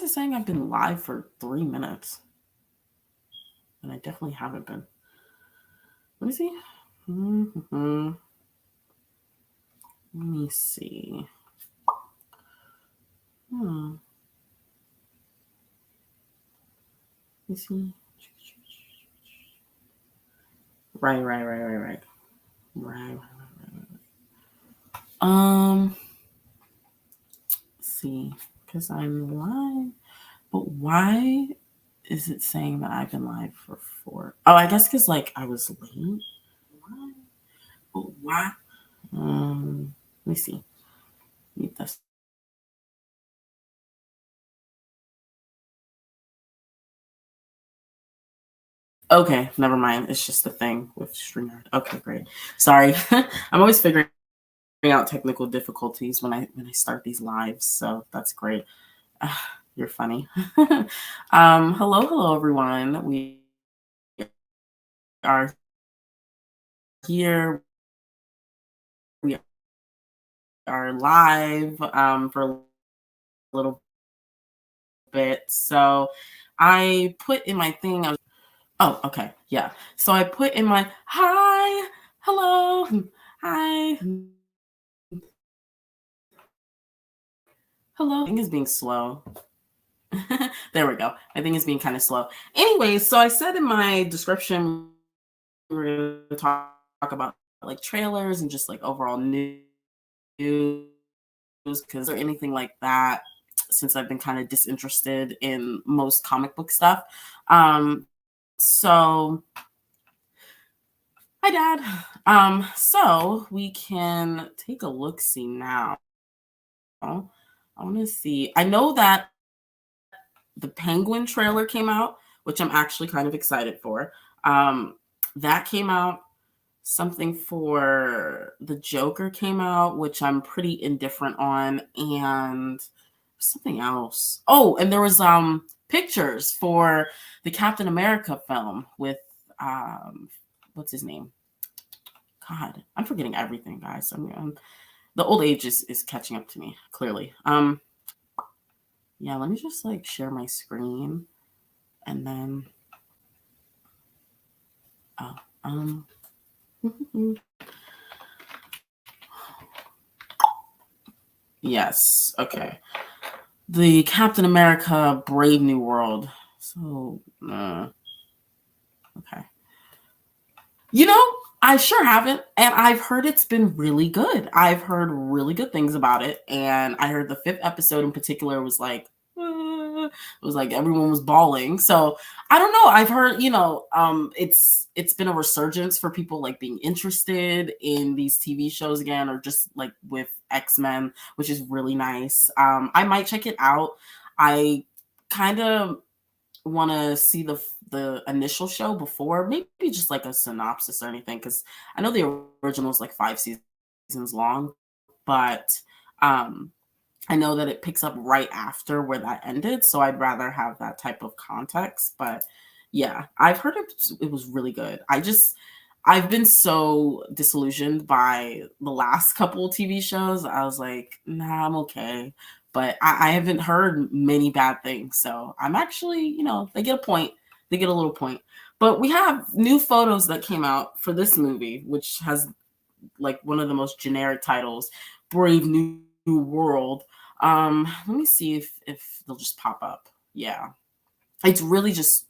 it saying I've been live for 3 minutes? And I definitely haven't been. Let me see. Mm-hmm. Let me see. Let me see. Right. Let's see, because I'm live. But why is it saying that I've been live for 4? Oh, I guess because like I was late. Why? But why? Let me see. Need this. Okay, never mind. It's just a thing with StreamYard. Okay, great. Sorry. I'm always figuring out technical difficulties when I start these lives, so that's great. You're funny. Hello everyone. We are here. We are live for a little bit. So I put in my thing. Oh, okay. Yeah. So I put in my hi, hello, hi, hello. I think it's being slow. There we go. I think it's being kind of slow. Anyways, so I said in my description we're going to talk about like trailers and just like overall news because or anything like that since I've been kind of disinterested in most comic book stuff. So hi Dad. So we can take a look see now. I want to see. I know that the Penguin trailer came out, which I'm actually kind of excited for. That came out. Something for the Joker came out, which I'm pretty indifferent on, and something else. Oh, and there was pictures for the Captain America film with what's his name? God, I'm forgetting everything, guys. The old age is catching up to me, clearly. Yeah, let me just like share my screen and then yes, okay. The Captain America Brave New World. So, okay. You know, I sure haven't. And I've heard it's been really good. I've heard really good things about it. And I heard the 5th episode in particular was like, it was like everyone was bawling. So I don't know. I've heard, it's been a resurgence for people like being interested in these TV shows again, or just like with X-Men, which is really nice. I might check it out. I kind of want to see the initial show before, maybe just like a synopsis or anything, because I know the original is like 5 seasons long, but I know that it picks up right after where that ended, so I'd rather have that type of context. But yeah, I've heard it was really good. I've been so disillusioned by the last couple TV shows. I was like, nah, I'm okay. But I haven't heard many bad things. So I'm actually, they get a point. They get a little point. But we have new photos that came out for this movie, which has like one of the most generic titles, Brave New World. Let me see if they'll just pop up. Yeah. It's really just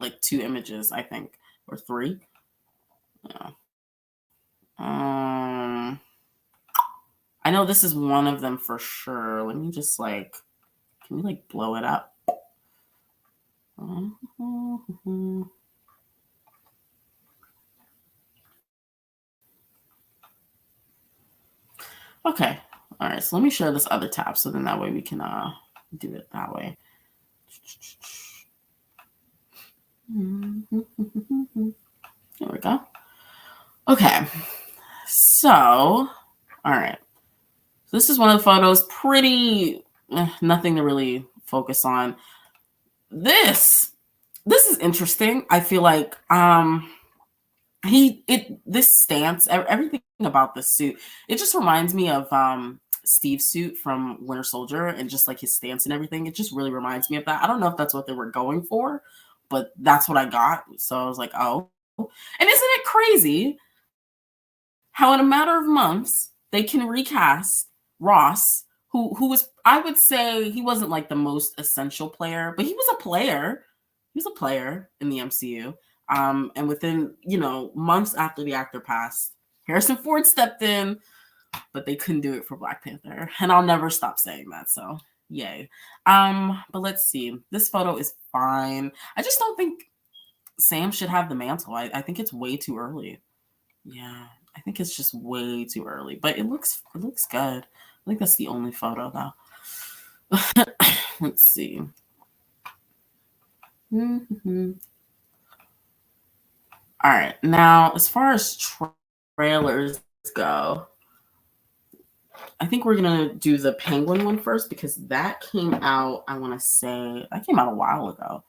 like 2 images, I think, or 3. Yeah. I know this is one of them for sure. Let me just like, can we like blow it up? Okay. All right. So let me share this other tab so then that way we can do it that way. There we go. Okay. So, all right. So this is one of the photos. Pretty, nothing to really focus on. This is interesting. I feel like this stance, everything about this suit, it just reminds me of Steve suit from Winter Soldier and just like his stance and everything. It just really reminds me of that. I don't know if that's what they were going for, but that's what I got. So I was like, oh. And isn't it crazy how in a matter of months they can recast Ross, who was, I would say he wasn't like the most essential player, but he was a player. He was a player in the MCU. And within, months after the actor passed, Harrison Ford stepped in, but they couldn't do it for Black Panther. And I'll never stop saying that. So yay. But let's see. This photo is fine. I just don't think Sam should have the mantle. I think it's way too early. Yeah, I think it's just way too early. But it looks good. I think that's the only photo though. Let's see. Mm-hmm. All right. Now, as far as trailers go, I think we're going to do the Penguin one first because that came out, I want to say, that came out a while ago.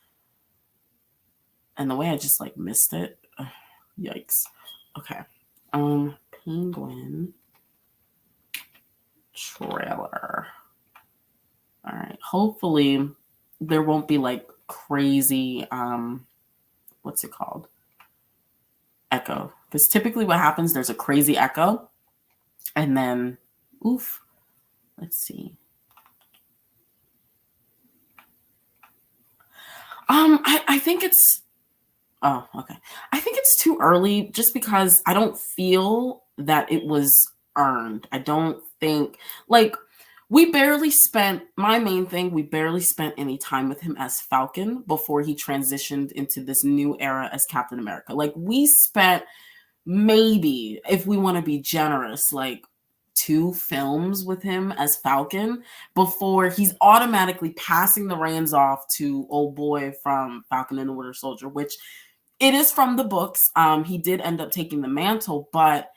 And the way I just like missed it. Yikes. Okay. Penguin trailer. All right. Hopefully there won't be like crazy, what's it called? Echo. Because typically what happens, there's a crazy echo. And then, oof. Let's see. I think it's, oh, okay. I think it's too early just because I don't feel that it was earned. I don't think, like, we barely spent any time with him as Falcon before he transitioned into this new era as Captain America. Like, we spent maybe, if we want to be generous, like 2 films with him as Falcon before he's automatically passing the reins off to old boy from Falcon and the Winter Soldier, which it is from the books. He did end up taking the mantle, but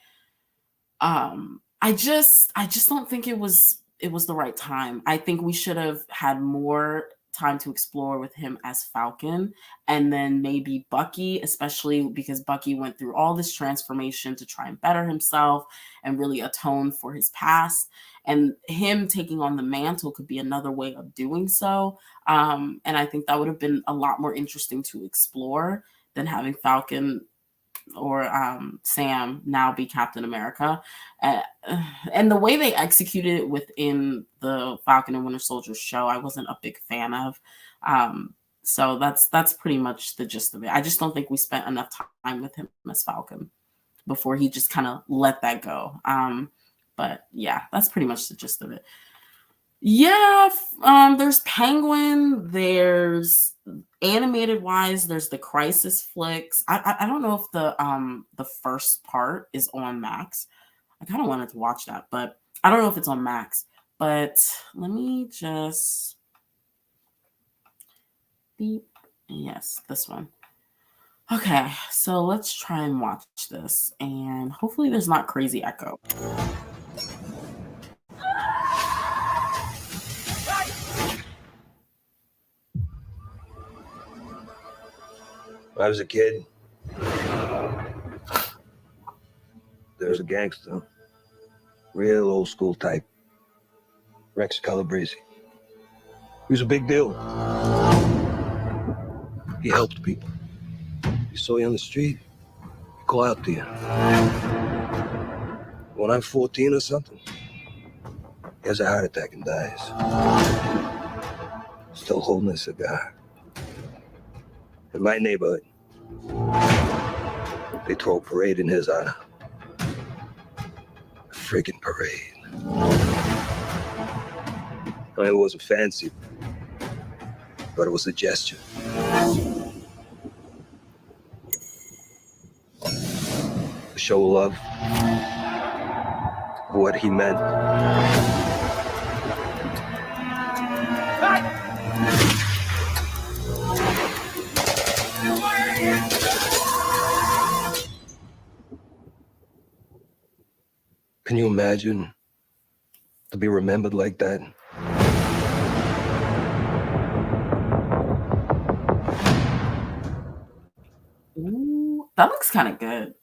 I just don't think it was the right time. I think we should have had more time to explore with him as Falcon, and then maybe Bucky, especially because Bucky went through all this transformation to try and better himself and really atone for his past. And him taking on the mantle could be another way of doing so. And I think that would have been a lot more interesting to explore than having Falcon or Sam now be Captain America. And the way they executed it within the Falcon and Winter Soldier show, I wasn't a big fan of. So that's pretty much the gist of it. I just don't think we spent enough time with him as Falcon before he just kind of let that go. But yeah, that's pretty much the gist of it. Yeah, there's Penguin, there's animated wise, there's the Crisis flicks. I don't know if the first part is on Max. I kind of wanted to watch that, but I don't know if it's on Max. But let me just beep. Yes, this one. Okay, so let's try and watch this, and hopefully there's not crazy echo. When I was a kid, there was a gangster, real old school type, Rex Calabrese. He was a big deal. He helped people. He saw you on the street, he'd call out to you. When I'm 14 or something, he has a heart attack and dies. Still holding a cigar. In my neighborhood, they throw a parade in his honor. A friggin' parade. I mean, it wasn't fancy, but it was a gesture. A show of love. What he meant. Can you imagine to be remembered like that? Ooh, that looks kind of good.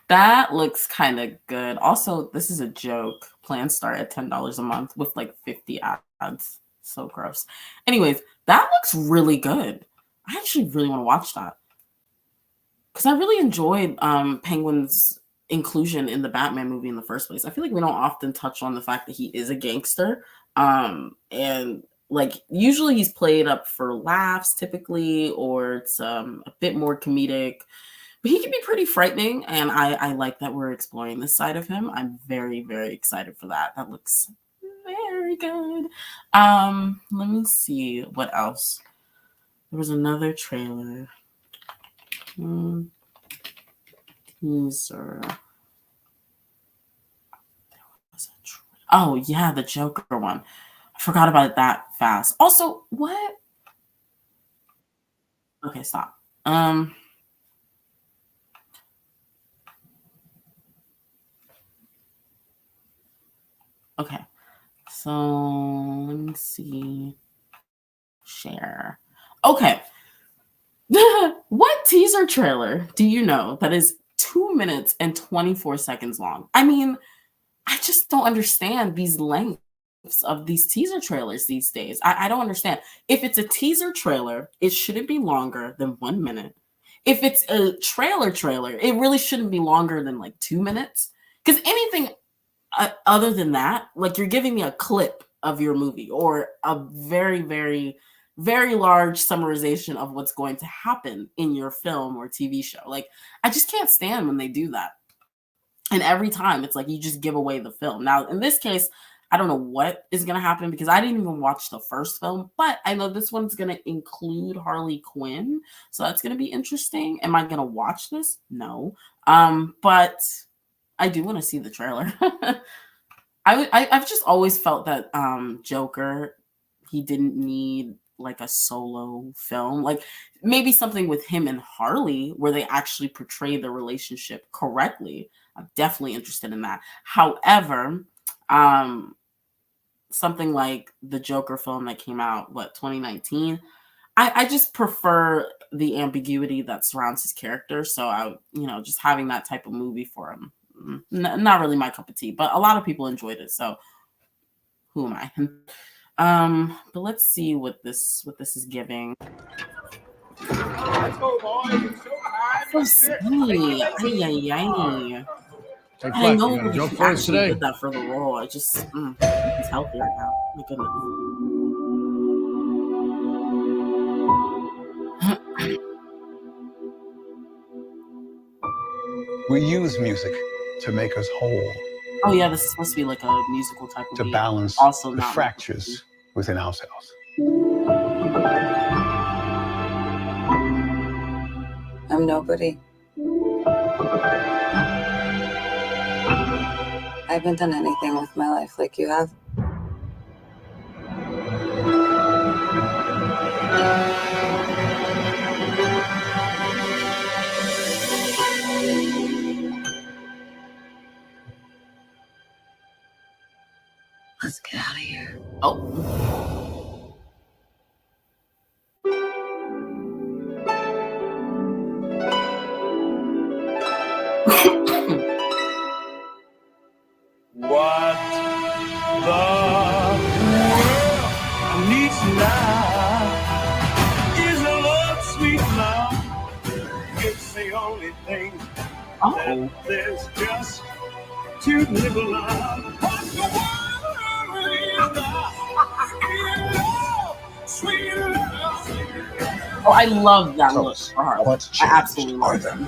That looks kind of good. Also, this is a joke. plans start at $10 a month with like 50 ads. So gross. Anyways, that looks really good. I actually really want to watch that because I really enjoyed Penguin's inclusion in the Batman movie in the first place. I feel like we don't often touch on the fact that he is a gangster. And like usually he's played up for laughs typically, or it's a bit more comedic. But he can be pretty frightening, and I like that we're exploring this side of him. I'm very, very excited for that. That looks very good. Let me see what else. There was another trailer. Teaser. Oh yeah, the Joker one. I forgot about it that fast. Also, what? Okay, stop. Okay. So let me see. Share. Okay. What teaser trailer do you know that is 2 minutes and 24 seconds long? I mean, I just don't understand these lengths of these teaser trailers these days. I don't understand. If it's a teaser trailer, it shouldn't be longer than 1 minute. If it's a trailer, it really shouldn't be longer than like 2 minutes. Because anything other than that, like you're giving me a clip of your movie or a very, very, very large summarization of what's going to happen in your film or TV show. Like, I just can't stand when they do that. And every time it's like you just give away the film. Now, in this case, I don't know what is going to happen because I didn't even watch the first film, but I know this one's going to include Harley Quinn. So that's going to be interesting. Am I going to watch this? No. But I do want to see the trailer. I've just always felt that Joker, he didn't need like a solo film, like maybe something with him and Harley where they actually portray the relationship correctly. I'm definitely interested in that. However, something like the Joker film that came out, 2019, I just prefer the ambiguity that surrounds his character. So just having that type of movie for him, not really my cup of tea, but a lot of people enjoyed it. So who am I? But let's see what this is giving. Let's go, boys. It's so high. Hey, I know he actually did that for the role. I just he's healthy right now. My goodness. We use music to make us whole. Oh yeah, this is supposed to be like a musical type of to balance also the fractures within ourselves. I'm nobody. I haven't done anything with my life like you have. Let's get out of here. Oh. What the world needs now is a love, sweet love. It's the only thing that there's just to live a life. What the world is now is love, sweet love. Oh, I love that look. What's I absolutely love them.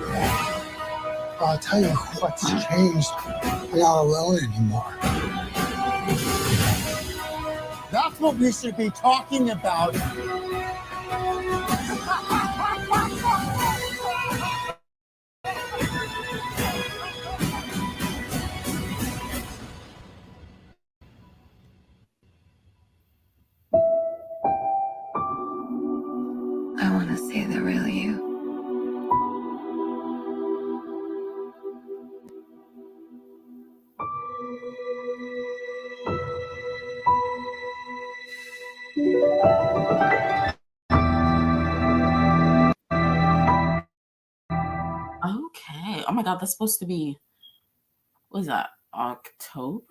I'll tell you what's changed. I'm not alone anymore. That's what we should be talking about. I want to see the real you. Okay. Oh my god, that's supposed to be, what is that? October?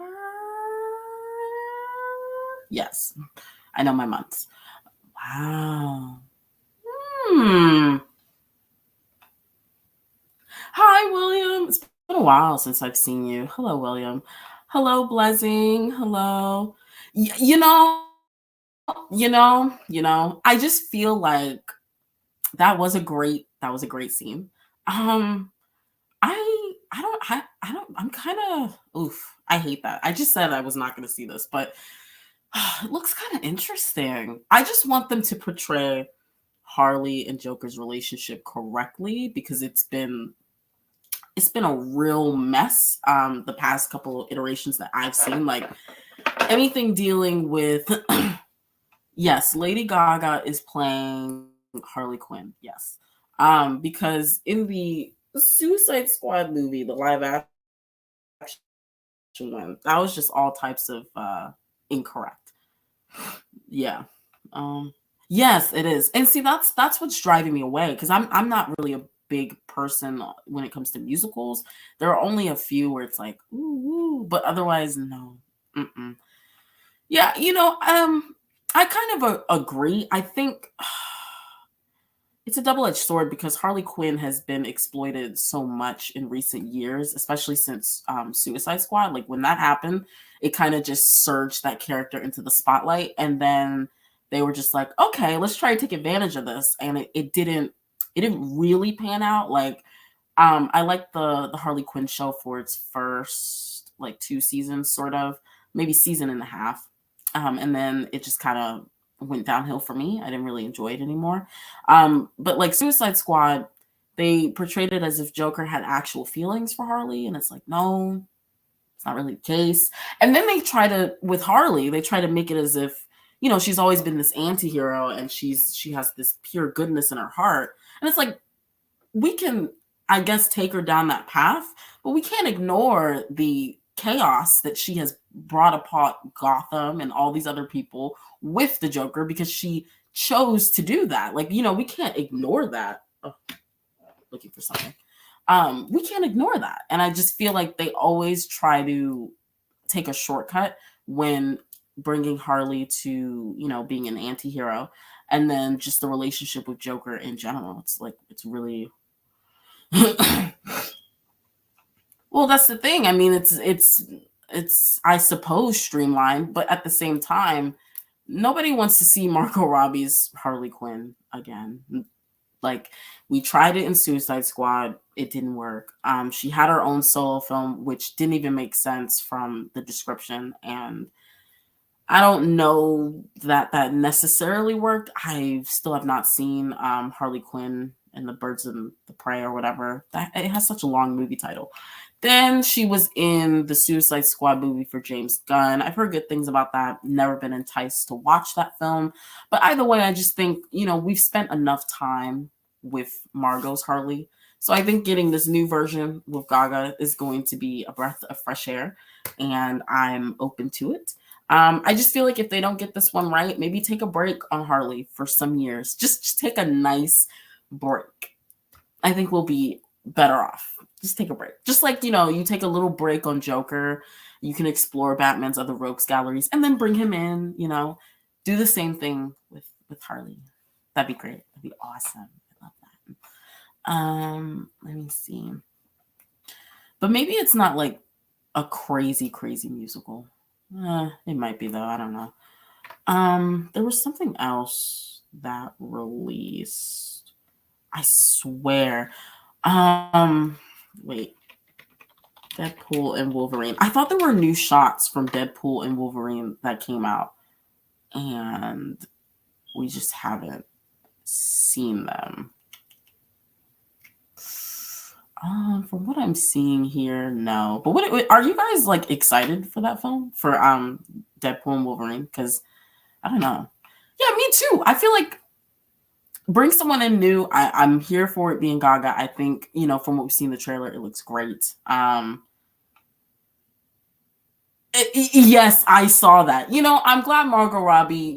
Yes, I know my months. Wow. Hmm. Hi, William. It's been a while since I've seen you. Hello, William. Hello, Blessing. Hello. You know, I just feel like that was a great scene. Um, I'm kind of oof. I hate that. I just said I was not going to see this, but it looks kind of interesting. I just want them to portray Harley and Joker's relationship correctly because it's been a real mess the past couple iterations that I've seen, like anything dealing with yes, Lady Gaga is playing Harley Quinn, yes, because in the Suicide Squad movie, the live action one, that was just all types of incorrect. Yeah. Yes, it is. And see, that's what's driving me away because I'm not really a big person when it comes to musicals. There are only a few where it's like ooh, but otherwise no. Mm-mm. Yeah, I kind of agree. I think it's a double-edged sword because Harley Quinn has been exploited so much in recent years, especially since Suicide Squad. Like when that happened, it kind of just surged that character into the spotlight, and then they were just like, "Okay, let's try to take advantage of this," and it didn't really pan out. Like I like the Harley Quinn show for its first like 2 seasons, sort of, maybe season and a half, and then it just kind of went downhill for me. I didn't really enjoy it anymore. But like Suicide Squad, they portrayed it as if Joker had actual feelings for Harley, and it's like, no, it's not really the case. And then they try to, with Harley, they try to make it as if, she's always been this anti-hero and she has this pure goodness in her heart. And it's like, we can, I guess, take her down that path, but we can't ignore the chaos that she has brought upon Gotham and all these other people with the Joker because she chose to do that. Like, we can't ignore that. Oh, looking for something. We can't ignore that. And I just feel like they always try to take a shortcut when bringing Harley to, being an anti-hero, and then just the relationship with Joker in general. It's like, it's really well, that's the thing. I mean, it's I suppose streamlined, but at the same time, nobody wants to see Margot Robbie's Harley Quinn again. Like, we tried it in Suicide Squad, it didn't work. She had her own solo film, which didn't even make sense from the description, and I don't know that necessarily worked. I still have not seen Harley Quinn and the Birds of the Prey or whatever. That it has such a long movie title. Then she was in the Suicide Squad movie for James Gunn. I've heard good things about that. Never been enticed to watch that film. But either way, I just think, we've spent enough time with Margot's Harley. So I think getting this new version with Gaga is going to be a breath of fresh air. And I'm open to it. I just feel like if they don't get this one right, maybe take a break on Harley for some years. Just take a nice break. I think we'll be better off. Just take a break. Just like, you take a little break on Joker. You can explore Batman's other rogues galleries and then bring him in, do the same thing with Harley. That'd be great. That'd be awesome. I love that. Let me see. But maybe it's not like a crazy musical. It might be though. I don't know. There was something else that released. I swear. Wait. Deadpool and Wolverine. I thought there were new shots from Deadpool and Wolverine that came out, and we just haven't seen them. From what I'm seeing here, no. But what are you guys like excited for that film for Deadpool and Wolverine? Because I don't know. Yeah, me too. I feel like bring someone in new. I'm here for it being Gaga. I think from what we've seen in the trailer, it looks great. Yes, I saw that. I'm glad Margot Robbie,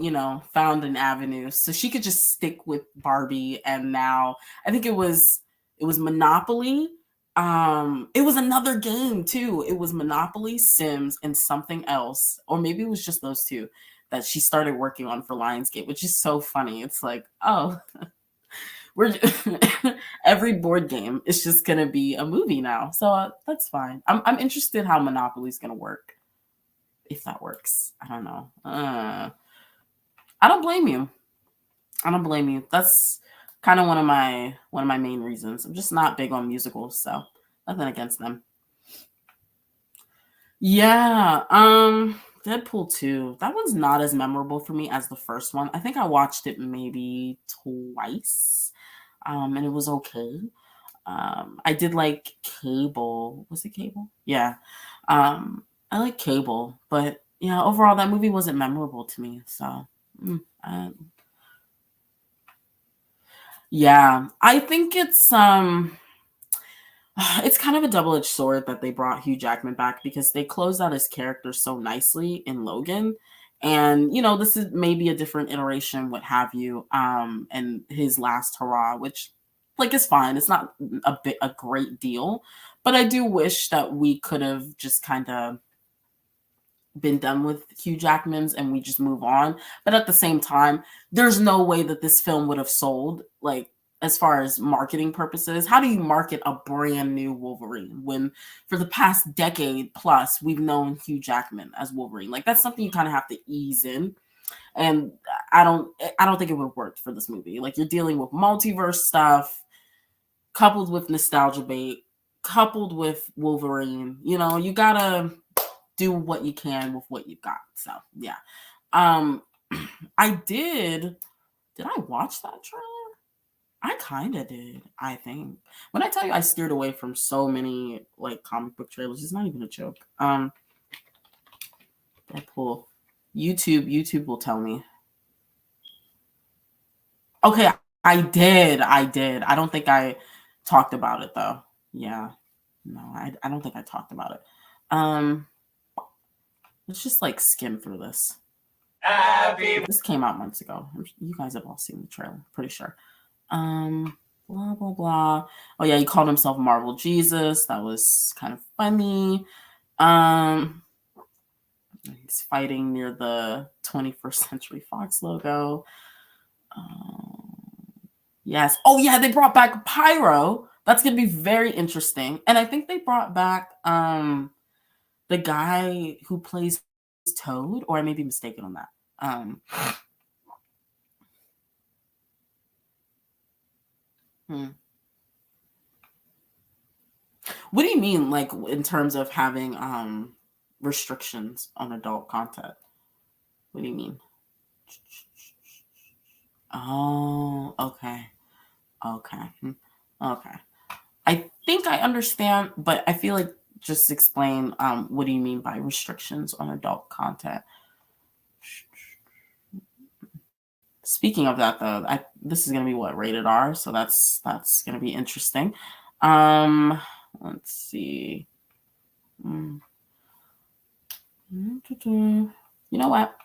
found an avenue so she could just stick with Barbie. And now I think it was Monopoly. It was another game too. It was Monopoly, Sims, and something else, or maybe it was just those two that she started working on for Lionsgate, which is so funny. It's like, oh, we're every board game is just gonna be a movie now, so that's fine. I'm interested how Monopoly's gonna work, if that works. I don't know. I don't blame you. I don't blame you. That's kind of one of my main reasons. I'm just not big on musicals, so nothing against them. Yeah, Deadpool 2. That one's not as memorable for me as the first one. I think I watched it maybe twice. And it was okay. I did like Cable. Was it Cable? Yeah. I like Cable, but yeah, overall that movie wasn't memorable to me. So, yeah, I think it's kind of a double-edged sword that they brought Hugh Jackman back because they closed out his character so nicely in Logan. And this is maybe a different iteration, what have you, and his last hurrah, which is fine. It's not a great deal, but I do wish that we could have just kind of been done with Hugh Jackman's and we just move on. But at the same time, there's no way that this film would have sold, as far as marketing purposes. How do you market a brand new Wolverine when for the past decade plus we've known Hugh Jackman as Wolverine? That's something you kind of have to ease in. And I don't think it would have worked for this movie. You're dealing with multiverse stuff coupled with nostalgia bait, coupled with Wolverine. You gotta do what you can with what you've got. So yeah. I did I watch that trailer? I kind of did, I think. When I tell you I steered away from so many comic book trailers, it's not even a joke. Deadpool. YouTube will tell me. Okay, I did. I don't think I talked about it though. Yeah. No, I don't think I talked about it. Let's just skim through this. This came out months ago. You guys have all seen the trailer, pretty sure. Blah blah blah. Oh yeah, he called himself Marvel Jesus. That was kind of funny. He's fighting near the 21st Century Fox logo. Yes. Oh yeah, they brought back Pyro. That's gonna be very interesting. And I think they brought back the guy who plays Toad, or I may be mistaken on that. What do you mean, in terms of having restrictions on adult content? What do you mean? Oh, okay. Okay. I think I understand, but I feel like just explain what do you mean by restrictions on adult content? Speaking of that, though, this is going to be rated R, so that's going to be interesting. Let's see. You know what?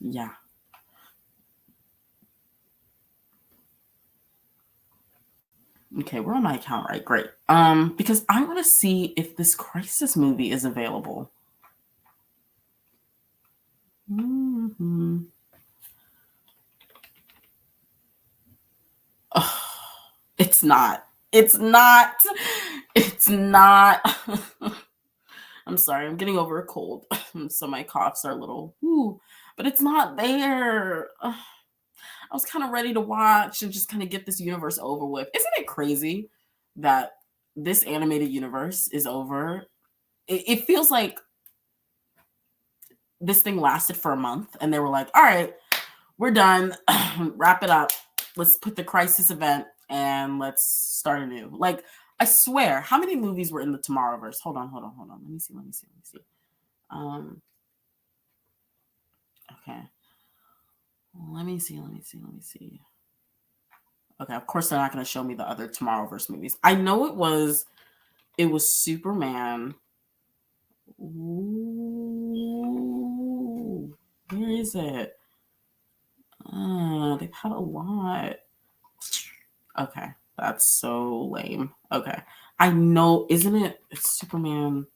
Yeah. Okay, we're on my account, right? Great. Because I want to see if this Crisis movie is available. Oh, it's not. I'm sorry, I'm getting over a cold, so my coughs are a little, but it's not there. I was kind of ready to watch and just kind of get this universe over with. Isn't it crazy that this animated universe is over? It feels like this thing lasted for a month and they were like, all right, we're done. Wrap it up. Let's put the Crisis event and let's start anew. I swear, how many movies were in the Tomorrowverse? Hold on. Let me see. Okay. Let me see. Okay, of course they're not going to show me the other Tomorrowverse movies. I know it was Superman. Ooh, where is it? They've had a lot. Okay, that's so lame. Okay, I know, isn't it? It's Superman.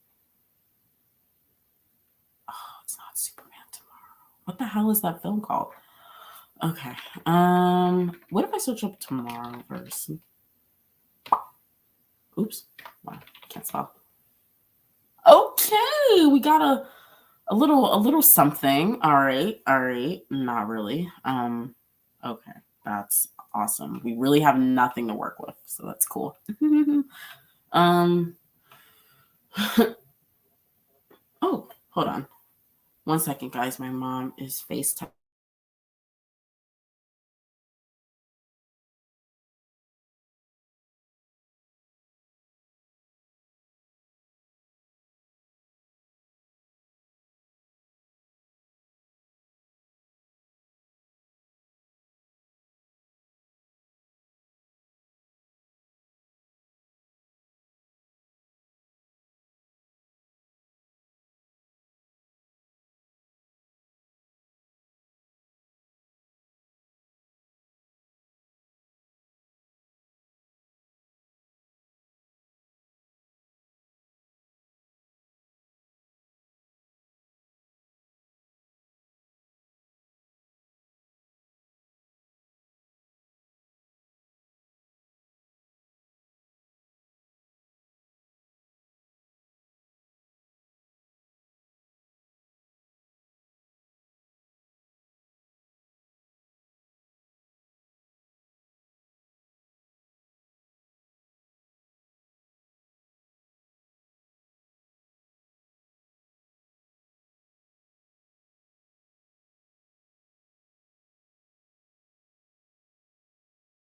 it's not Superman Tomorrow. What the hell is that film called? Okay. What if I search up Tomorrowverse? Oops. Wow, can't spell. Okay, we got a little something. All right. Not really. Okay, that's awesome. We really have nothing to work with, so that's cool. Oh, hold on. 1 second, guys. My mom is FaceTime.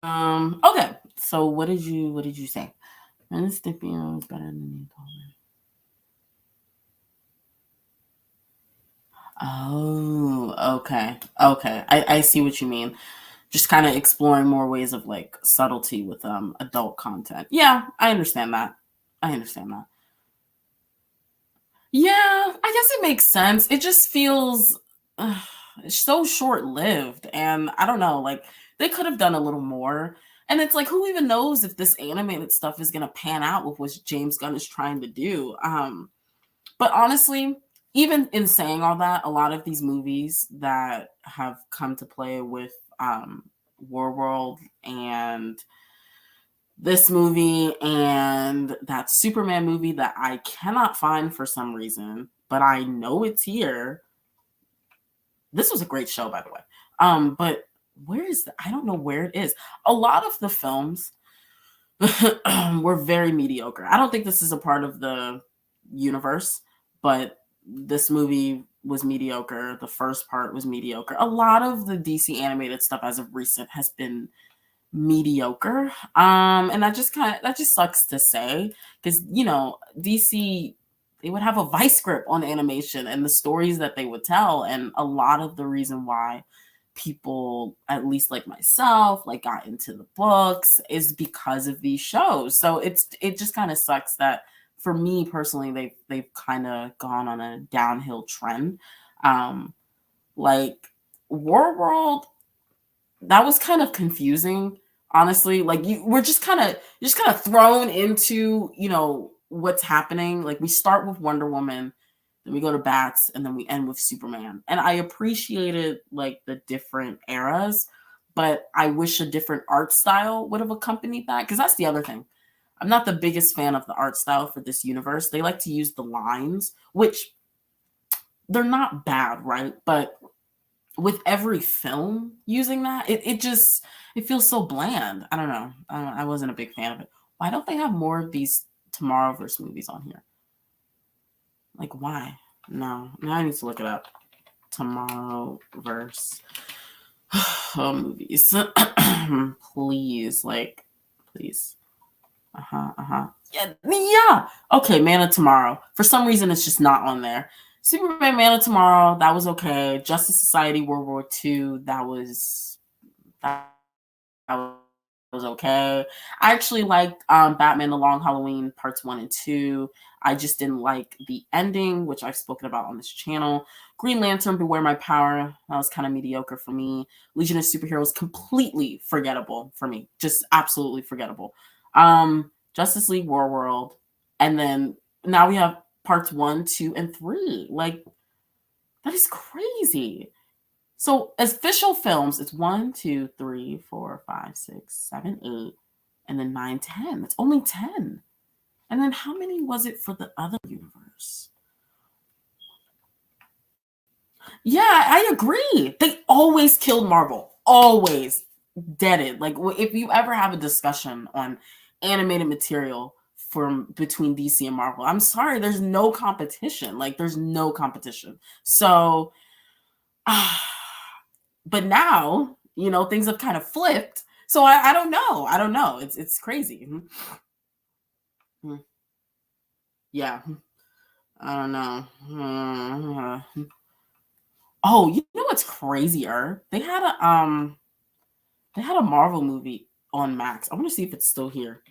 Okay. So what did you say? And this Scipio is better than the Oh, okay. Okay. I see what you mean. Just kind of exploring more ways of like subtlety with adult content. Yeah, I understand that. I understand that. Yeah, I guess it makes sense. It just feels so short-lived, and I don't know, like they could have done a little more. And it's like, who even knows if this animated stuff is gonna pan out with what James Gunn is trying to do? But honestly, even in saying all that, a lot of these movies that have come to play with War World and this movie and that Superman movie that I cannot find for some reason, but I know it's here. This was a great show, by the way. But where is I don't know where it is. A lot of the films were very mediocre. I don't think this is a part of the universe, but this movie was mediocre. The first part was mediocre. A lot of the DC animated stuff as of recent has been mediocre. And that just sucks to say because DC, they would have a vice grip on animation and the stories that they would tell, and a lot of the reason why people, at least like myself, like got into the books is because of these shows. So it just kind of sucks that for me personally they've kind of gone on a downhill trend. Like War World, that was kind of confusing, honestly. Like we're just kind of thrown into what's happening. Like we start with Wonder Woman, then we go to Bats, and then we end with Superman. And I appreciated like the different eras, but I wish a different art style would have accompanied that, because that's the other thing. I'm not the biggest fan of the art style for this universe. They like to use the lines, which they're not bad, right? But with every film using that, it feels so bland. I don't know. I wasn't a big fan of it. Why don't they have more of these Tomorrowverse movies on here? Like, why? No, now I need to look it up. Tomorrowverse movies, please, like, please. Yeah. Okay, Man of Tomorrow. For some reason, it's just not on there. Superman, Man of Tomorrow, that was okay. Justice Society, World War II, that was okay. I actually liked Batman: The Long Halloween parts 1 and 2. I just didn't like the ending, which I've spoken about on this channel. Green Lantern, Beware My Power, that was kind of mediocre for me. Legion of Superheroes, completely forgettable for me. Just absolutely forgettable. Justice League, War World, and then now we have parts 1, 2, and 3. Like, That is crazy. So official films, it's 1, 2, 3, 4, 5, 6, 7, 8, and then 9, 10. It's only 10. And then how many was it for the other universe? Yeah, I agree. They always killed Marvel. Always deaded. Like if you ever have a discussion on animated material from between DC and Marvel, I'm sorry, there's no competition. Like there's no competition. So but now, you know, things have kind of flipped. So I don't know. I don't know. It's crazy. Yeah. I don't know. Oh, you know what's crazier? They had a Marvel movie on Max. I want to see if it's still here.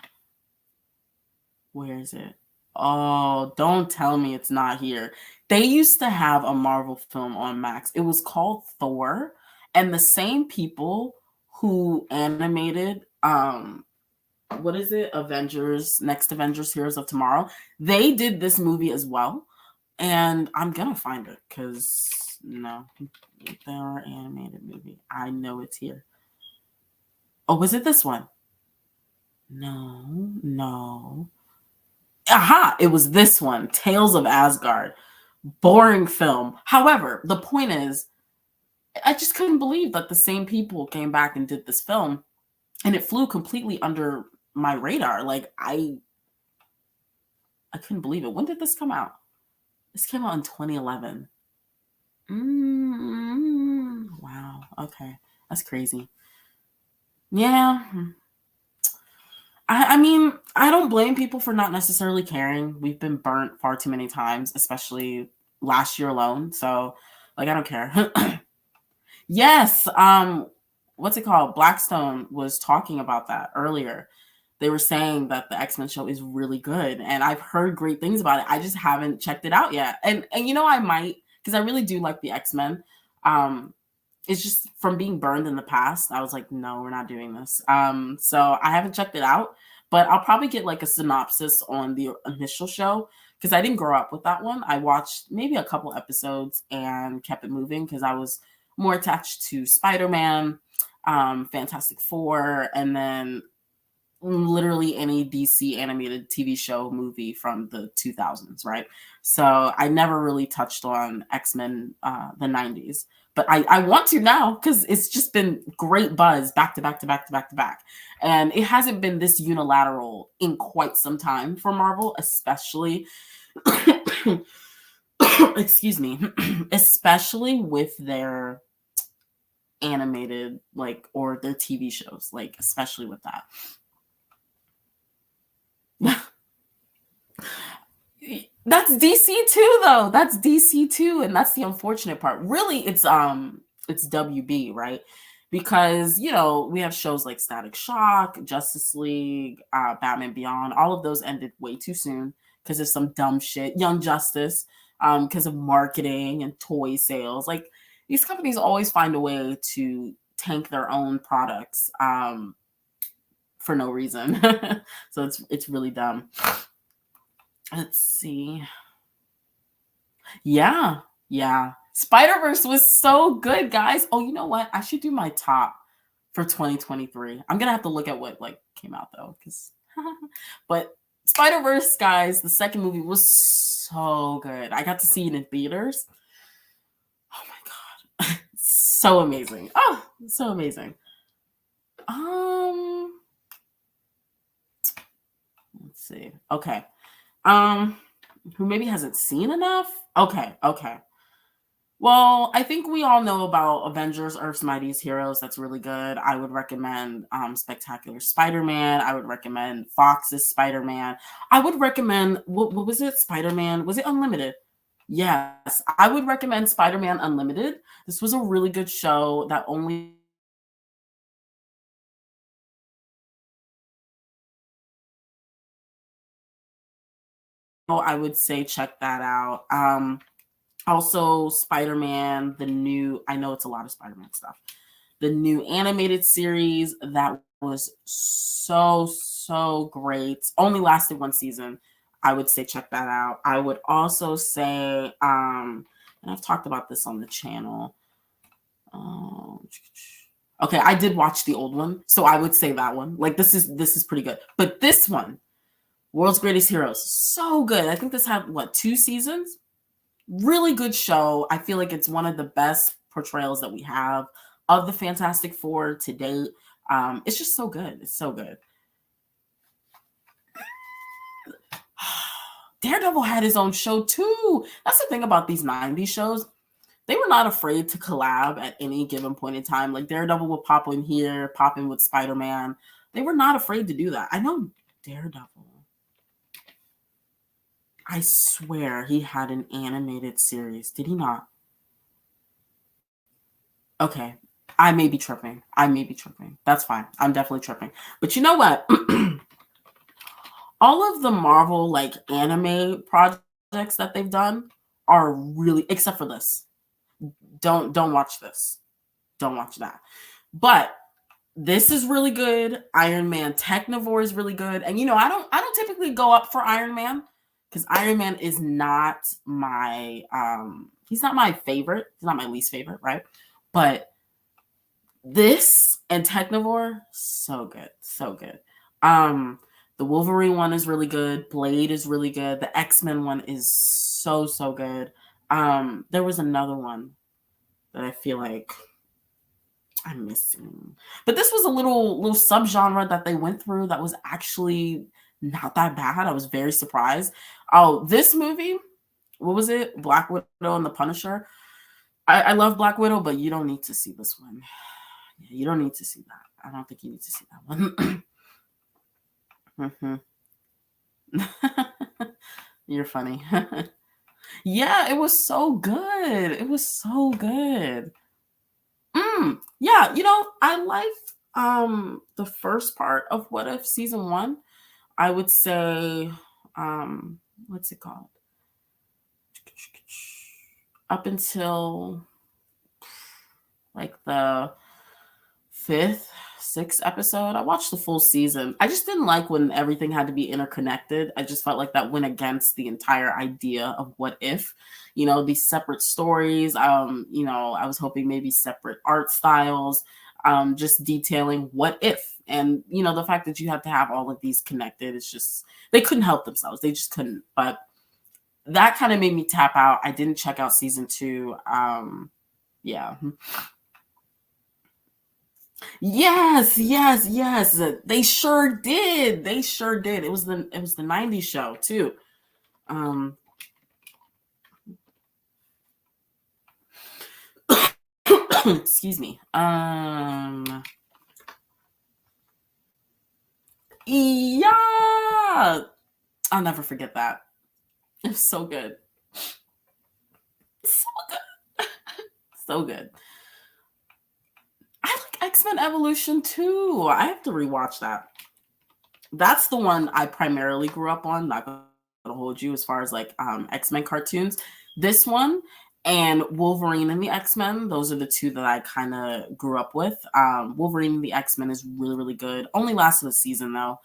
Where is it? Oh, don't tell me it's not here. They used to have a Marvel film on Max. It was called Thor, and the same people who animated what is it? Next Avengers Heroes of Tomorrow. They did this movie as well. And I'm gonna find it because no, Thor animated movie. I know it's here. Oh, was it this one? No. Aha! It was this one, Tales of Asgard. Boring film. However, the point is, I just couldn't believe that the same people came back and did this film, and it flew completely under my radar. Like I couldn't believe it. When did this come out? This came out in 2011. Wow. Okay. That's crazy. Yeah. I mean, I don't blame people for not necessarily caring. We've been burnt far too many times, especially last year alone. So, like, I don't care. Yes. What's it called? Blackstone was talking about that earlier. They were saying that the X-Men show is really good, and I've heard great things about it. I just haven't checked it out yet. And you know, I might, because I really do like the X-Men. It's just from being burned in the past, I was like, no, we're not doing this. So I haven't checked it out, but I'll probably get like a synopsis on the initial show because I didn't grow up with that one. I watched maybe a couple episodes and kept it moving because I was more attached to Spider-Man, Fantastic Four, and then literally any DC animated TV show movie from the 2000s, right? So I never really touched on X-Men the 90s. But I want to now because it's just been great buzz back to back to back to back to back. And it hasn't been this unilateral in quite some time for Marvel, especially excuse me, especially with their animated like or their TV shows, like especially with that. That's DC too, though. That's DC too, and that's the unfortunate part. Really, it's WB, right? Because you know we have shows like Static Shock, Justice League, Batman Beyond. All of those ended way too soon because of some dumb shit. Young Justice, because of marketing and toy sales. Like these companies always find a way to tank their own products for no reason. So it's really dumb. Let's see. Yeah. Spider-Verse was so good, guys. Oh, you know what? I should do my top for 2023. I'm gonna have to look at what like came out though, because but Spider-Verse, guys, the second movie was so good. I got to see it in theaters. Oh my god. So amazing. Oh, so amazing. Let's see. Okay. Who maybe hasn't seen enough? Okay. Well, I think we all know about Avengers Earth's Mightiest Heroes. That's really good. I would recommend Spectacular Spider-Man. I would recommend Fox's Spider-Man. I would recommend, what was it? Spider-Man? Was it Unlimited? Yes. I would recommend Spider-Man Unlimited. This was a really good show that only I would say check that out. Also, Spider-Man, the new, I know it's a lot of Spider-Man stuff. The new animated series that was so great. Only lasted one season. I would say check that out. I would also say And I've talked about this on the channel. Okay, I did watch the old one, so I would say that one. Like this is pretty good. But this one, World's Greatest Heroes, so good. I think this had what, 2 seasons? Really good show. I feel like it's one of the best portrayals that we have of the Fantastic Four to date. It's just so good. It's so good. Daredevil had his own show too. That's the thing about these 90s shows. They were not afraid to collab at any given point in time. Like Daredevil would pop in here, pop in with Spider-Man. They were not afraid to do that. I know Daredevil. I swear he had an animated series. Did he not? Okay. I may be tripping. That's fine. I'm definitely tripping. But you know what? All of the Marvel like anime projects that they've done are really, except for this. Don't watch this. Don't watch that. But this is really good. Iron Man Technivore is really good. And I don't typically go up for Iron Man because Iron Man is not my he's not my favorite. He's not my least favorite, right? But this and Technivore, so good. So good. The Wolverine one is really good. Blade is really good. The X-Men one is so good. There was another one that I feel like I'm missing. But this was a little subgenre that they went through that was actually not that bad. I was very surprised. Oh, this movie, what was it? Black Widow and the Punisher. I love Black Widow, but you don't need to see this one. Yeah, you don't need to see that. I don't think you need to see that one. You're funny. Yeah, it was so good. It was so good. Yeah, I liked the first part of What If season 1. I would say what's it called? Up until like the 5th, 6th episode. I watched the full season. I just didn't like when everything had to be interconnected. I just felt like that went against the entire idea of What If. These separate stories. I was hoping maybe separate art styles, just detailing what if. And, the fact that you have to have all of these connected, it's just, they couldn't help themselves. They just couldn't. But that kind of made me tap out. I didn't check out season 2. Yeah. Yes. They sure did. It was the 90s show too. Excuse me. Yeah. I'll never forget that. It was so good. So good. So good. I like X-Men Evolution too. I have to rewatch that. That's the one I primarily grew up on. Not gonna hold you as far as like X-Men cartoons. This one and Wolverine and the X-Men, those are the two that I kind of grew up with. Wolverine and the X-Men is really, really good. Only lasted a season though.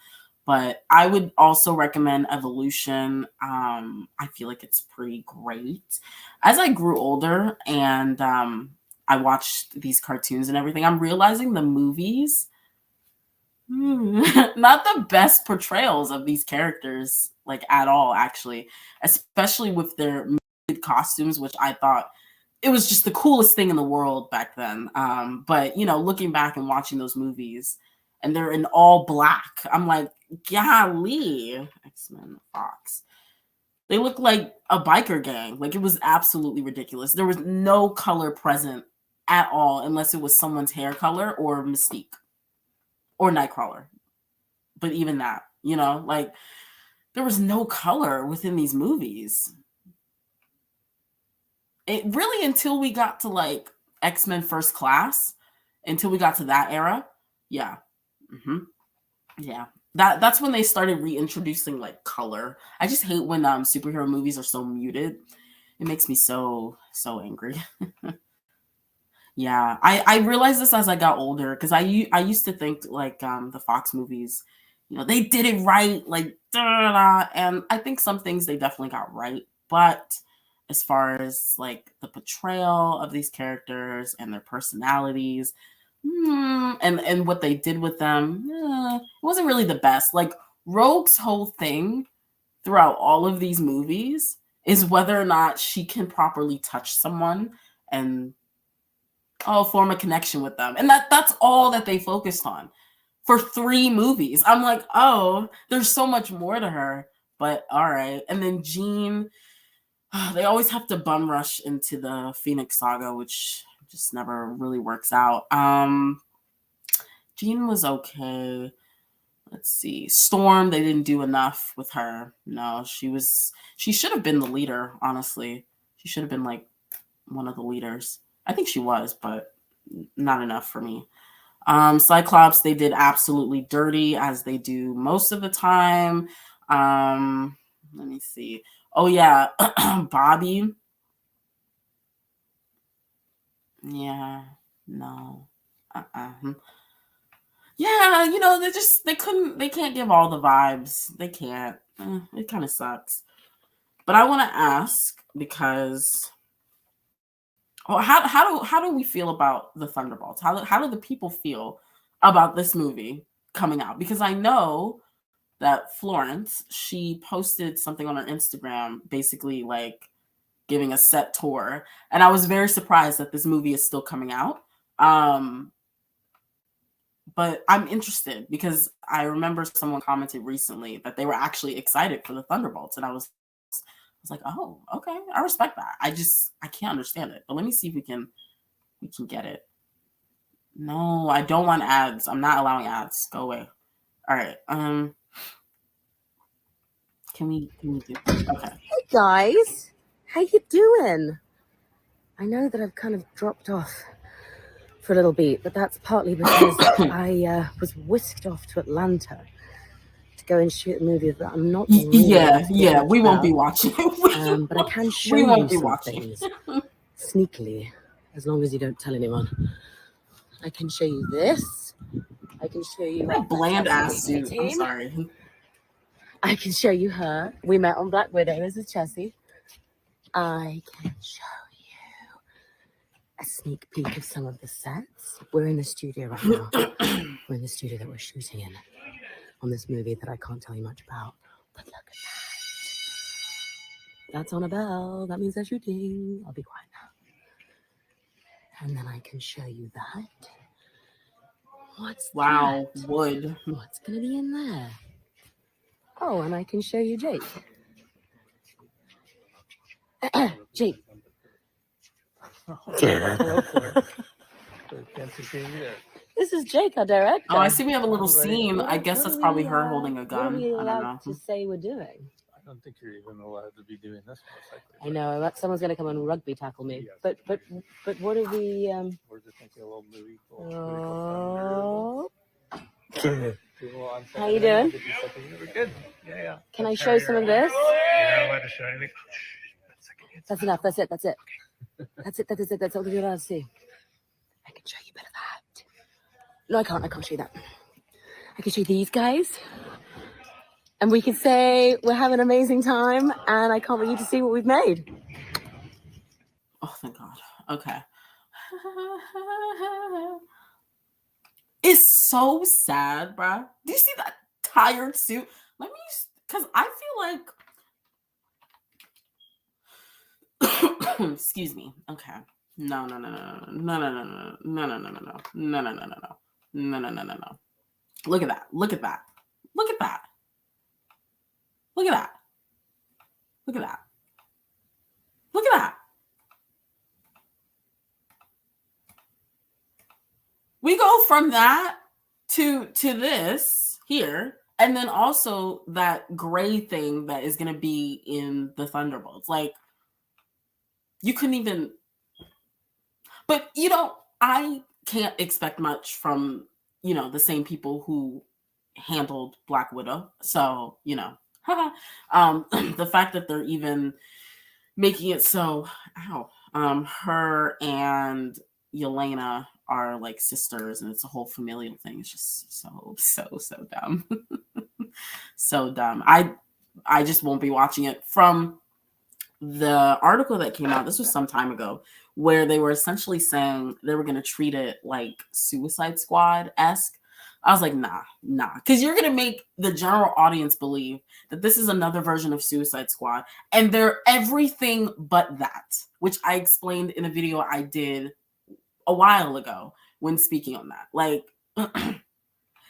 But I would also recommend Evolution. I feel like it's pretty great. As I grew older and I watched these cartoons and everything, I'm realizing the movies, not the best portrayals of these characters, like at all, actually, especially with their costumes, which I thought it was just the coolest thing in the world back then. But, looking back and watching those movies, and they're in all black, I'm like, golly, X-Men Fox. They look like a biker gang. Like, it was absolutely ridiculous. There was no color present at all, unless it was someone's hair color or Mystique or Nightcrawler. But even that, like, there was no color within these movies. It really, until we got to like X-Men First Class, until we got to that era, yeah. Yeah. That's when they started reintroducing like color. I just hate when superhero movies are so muted. It makes me so angry. Yeah, I realized this as I got older because I used to think like the Fox movies, they did it right, like da-da-da. And I think some things they definitely got right, but as far as like the portrayal of these characters and their personalities, and what they did with them, it wasn't really the best. Like Rogue's whole thing throughout all of these movies is whether or not she can properly touch someone and form a connection with them. And that's all that they focused on for 3 movies. I'm like, oh, there's so much more to her, but all right. And then Jean, they always have to bum rush into the Phoenix Saga, which just never really works out. Jean was okay. Let's see. Storm, they didn't do enough with her. No, she should have been the leader, honestly. She should have been like one of the leaders. I think she was, but not enough for me. Cyclops, they did absolutely dirty, as they do most of the time. Let me see. Oh yeah, Bobby. Yeah, no. Yeah, they can't give all the vibes. They can't. It kind of sucks. But I want to ask, because how do we feel about the Thunderbolts? How do the people feel about this movie coming out? Because I know that Florence, she posted something on her Instagram, basically like giving a set tour, and I was very surprised that this movie is still coming out. But I'm interested because I remember someone commented recently that they were actually excited for the Thunderbolts, and I was like, oh, okay, I respect that. I can't understand it, but let me see if we can get it. No, I don't want ads. I'm not allowing ads. Go away. All right. Can we do okay? Hey guys, how you doing? I know that I've kind of dropped off for a little bit, but that's partly because I was whisked off to Atlanta to go and shoot a movie that I'm not really yeah, we won't be watching. But I can show you won't be some watching. things sneakily, as long as you don't tell anyone. I can show you this. I can show you That bland ass suit. I'm team. sorry. I can show you her. We met on Black Widow. This is Chessie. I can show you a sneak peek of some of the sets. We're in the studio right now. We're in the studio that we're shooting in on this movie that I can't tell you much about. But look at that. That's on a bell. That means they're shooting. I'll be quiet now. And then I can show you that. What's Wow, that? wood. What's going to be in there? Oh, and I can show you Jake. Jake. This is Jake, our director. Oh, I see we have a little scene. I guess that's probably her holding a gun. What are we I don't allowed know. to say we're doing? I don't think you're even allowed to be doing this. I know someone's going to come and rugby tackle me. Yes. But what are we? We're just thinking a little movie. Oh. How How you doing? We're good. Yeah. Can I show some of this? You're not allowed to show anything. That's enough. That's it. That's it. That's all you're allowed to see. I can show you a bit of that. No, I can't. I can't show you that. I can show you these guys. And we can say we're having an amazing time, and I can't wait you to see what we've made. Oh, thank God. Okay. It's so sad, bruh. Do you see that tired suit? Because I feel like, excuse me. Okay. No. Look at that. Look at that. Look at that. Look at that. Look at that. Look at that. We go from that to this here, and then also that gray thing that is going to be in the Thunderbolts. Like, you couldn't even. But, I can't expect much from, the same people who handled Black Widow. So, the fact that they're even making it so, her and Yelena are like sisters, and it's a whole familial thing. It's just so dumb. So dumb. I just won't be watching it from the article that came out, this was some time ago, where they were essentially saying they were going to treat it like Suicide Squad-esque. I was like, nah, because you're going to make the general audience believe that this is another version of Suicide Squad, and they're everything but that, which I explained in a video I did a while ago when speaking on that. Like, that's what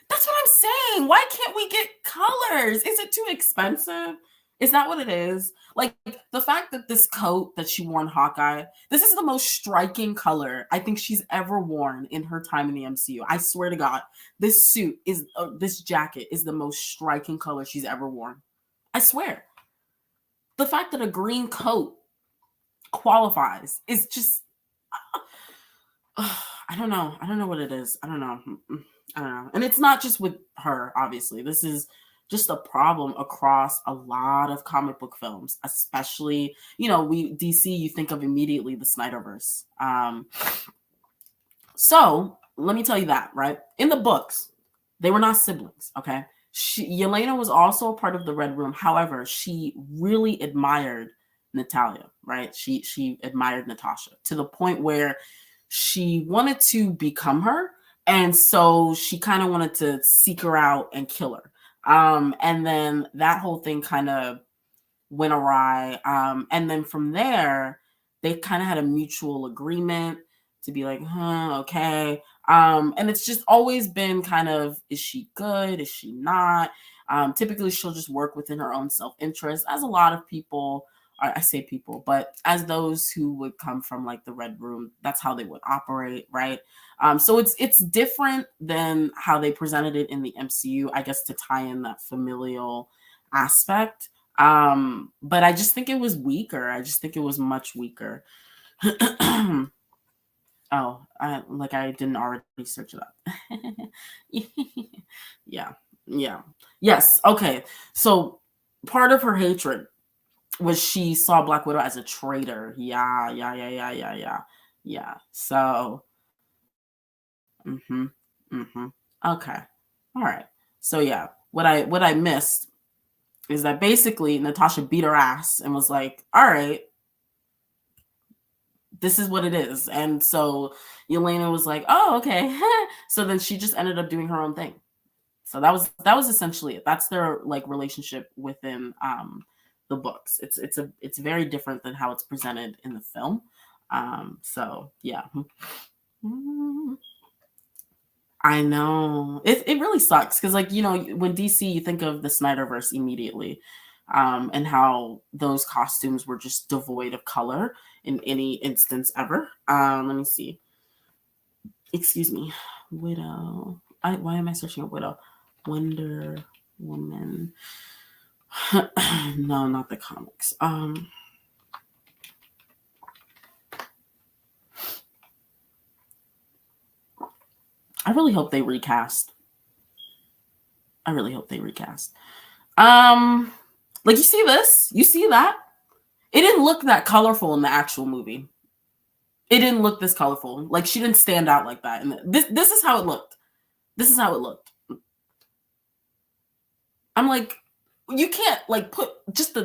I'm saying. Why can't we get colors? Is it too expensive? Is that what it is? Like, the fact that this coat that she wore in Hawkeye, this is the most striking color I think she's ever worn in her time in the MCU. I swear to God, this suit is, this jacket is the most striking color she's ever worn. I swear. The fact that a green coat qualifies is just, I don't know. I don't know what it is. I don't know. And it's not just with her, obviously. This is just a problem across a lot of comic book films, especially, DC, you think of immediately the Snyderverse. So let me tell you that, right? In the books, they were not siblings, okay? Yelena was also a part of the Red Room. However, she really admired Natalia, right? She admired Natasha to the point where she wanted to become her. And so she kind of wanted to seek her out and kill her. And then that whole thing kind of went awry. And then from there, they kind of had a mutual agreement to be like, okay. And it's just always been kind of, is she good? Is she not? Typically, she'll just work within her own self-interest, as a lot of people, I say people, but as those who would come from like the Red Room, that's how they would operate, right? So it's different than how they presented it in the MCU, I guess, to tie in that familial aspect. But I just think it was weaker. I just think it was much weaker. Oh, I didn't already search it up. Yeah. Yes. Okay. So part of her hatred was she saw Black Widow as a traitor. Yeah. So, okay. All right. So yeah, what I missed is that basically Natasha beat her ass and was like, all right, this is what it is. And so Yelena was like, oh, okay. So then she just ended up doing her own thing. So that was essentially it. That's their like relationship within the books. It's very different than how it's presented in the film. So yeah. I know. It really sucks because, like, when DC, you think of the Snyderverse immediately, and how those costumes were just devoid of color in any instance ever. Let me see. Excuse me. Widow. Why am I searching up Widow? Wonder Woman. No, not the comics. I really hope they recast. Like, you see this? You see that? It didn't look that colorful in the actual movie. It didn't look this colorful. Like, she didn't stand out like that. And this is how it looked. I'm like, you can't like put just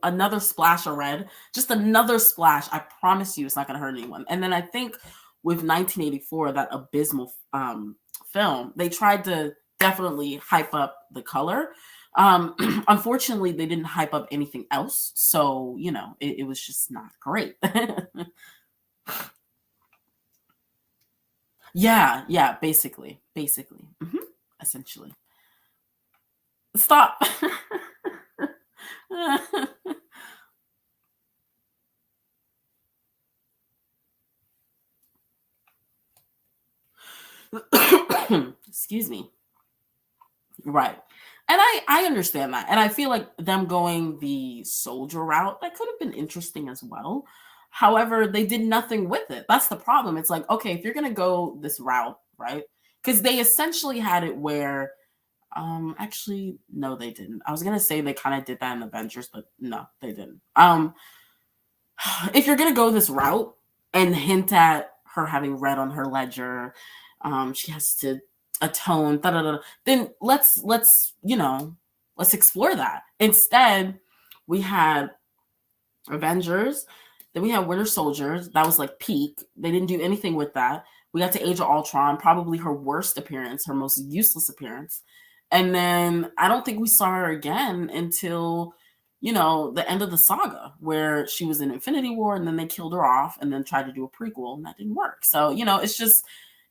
another splash of red, just another splash. I promise you, it's not going to hurt anyone. And then I think with 1984, that abysmal film, they tried to definitely hype up the color. Unfortunately, they didn't hype up anything else. So, it was just not great. Yeah, basically. Essentially. Stop. Excuse me. Right. And I understand that. And I feel like them going the soldier route, that could have been interesting as well. However, they did nothing with it. That's the problem. It's like, okay, if you're going to go this route, right? Because they essentially had it where, actually, no, they didn't. I was going to say they kind of did that in Avengers, but no, they didn't. If you're going to go this route and hint at her having red on her ledger, she has to atone, then let's explore that. Instead, we had Avengers. Then we had Winter Soldiers. That was like peak. They didn't do anything with that. We got to Age of Ultron, probably her worst appearance, her most useless appearance. And then I don't think we saw her again until, the end of the saga, where she was in Infinity War and then they killed her off and then tried to do a prequel and that didn't work. So,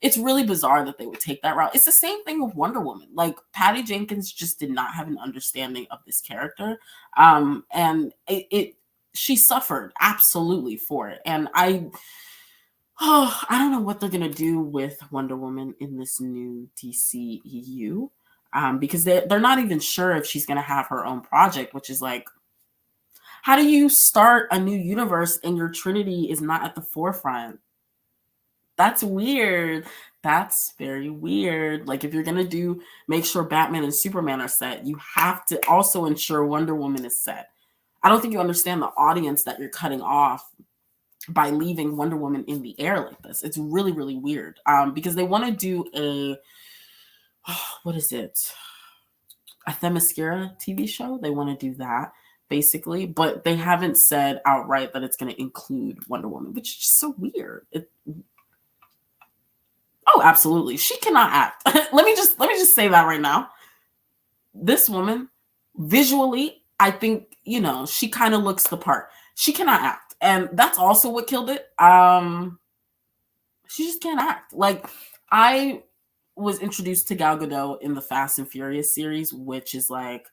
it's really bizarre that they would take that route. It's the same thing with Wonder Woman. Like, Patty Jenkins just did not have an understanding of this character. And she suffered absolutely for it. And I don't know what they're going to do with Wonder Woman in this new DCEU. Because they're not even sure if she's going to have her own project, which is like, how do you start a new universe and your Trinity is not at the forefront? That's weird. That's very weird. Like, if you're going to make sure Batman and Superman are set, you have to also ensure Wonder Woman is set. I don't think you understand the audience that you're cutting off by leaving Wonder Woman in the air like this. It's really, really weird. Because they want to do what is it? A Themyscira TV show. They want to do that, basically. But they haven't said outright that it's going to include Wonder Woman, which is just so weird. Oh, absolutely. She cannot act. let me just say that right now. This woman, visually, I think, she kind of looks the part. She cannot act. And that's also what killed it. She just can't act. Like, I was introduced to Gal Gadot in the Fast and Furious series, which is like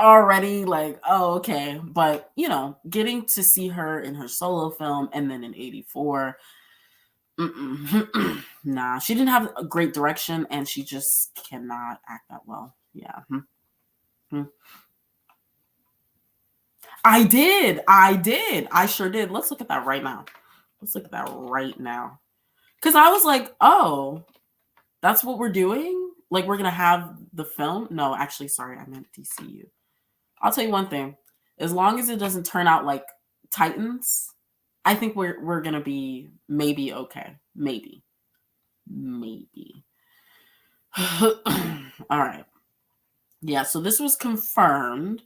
already like, oh, okay. But, getting to see her in her solo film and then in 84, nah, she didn't have a great direction and she just cannot act that well. Yeah. I did. I sure did. Let's look at that right now. Because I was like, oh, that's what we're doing? Like, we're going to have the film? No, actually, sorry, I meant DCU. I'll tell you one thing. As long as it doesn't turn out like Titans, I think we're going to be maybe okay. Maybe. All right. Yeah, so this was confirmed.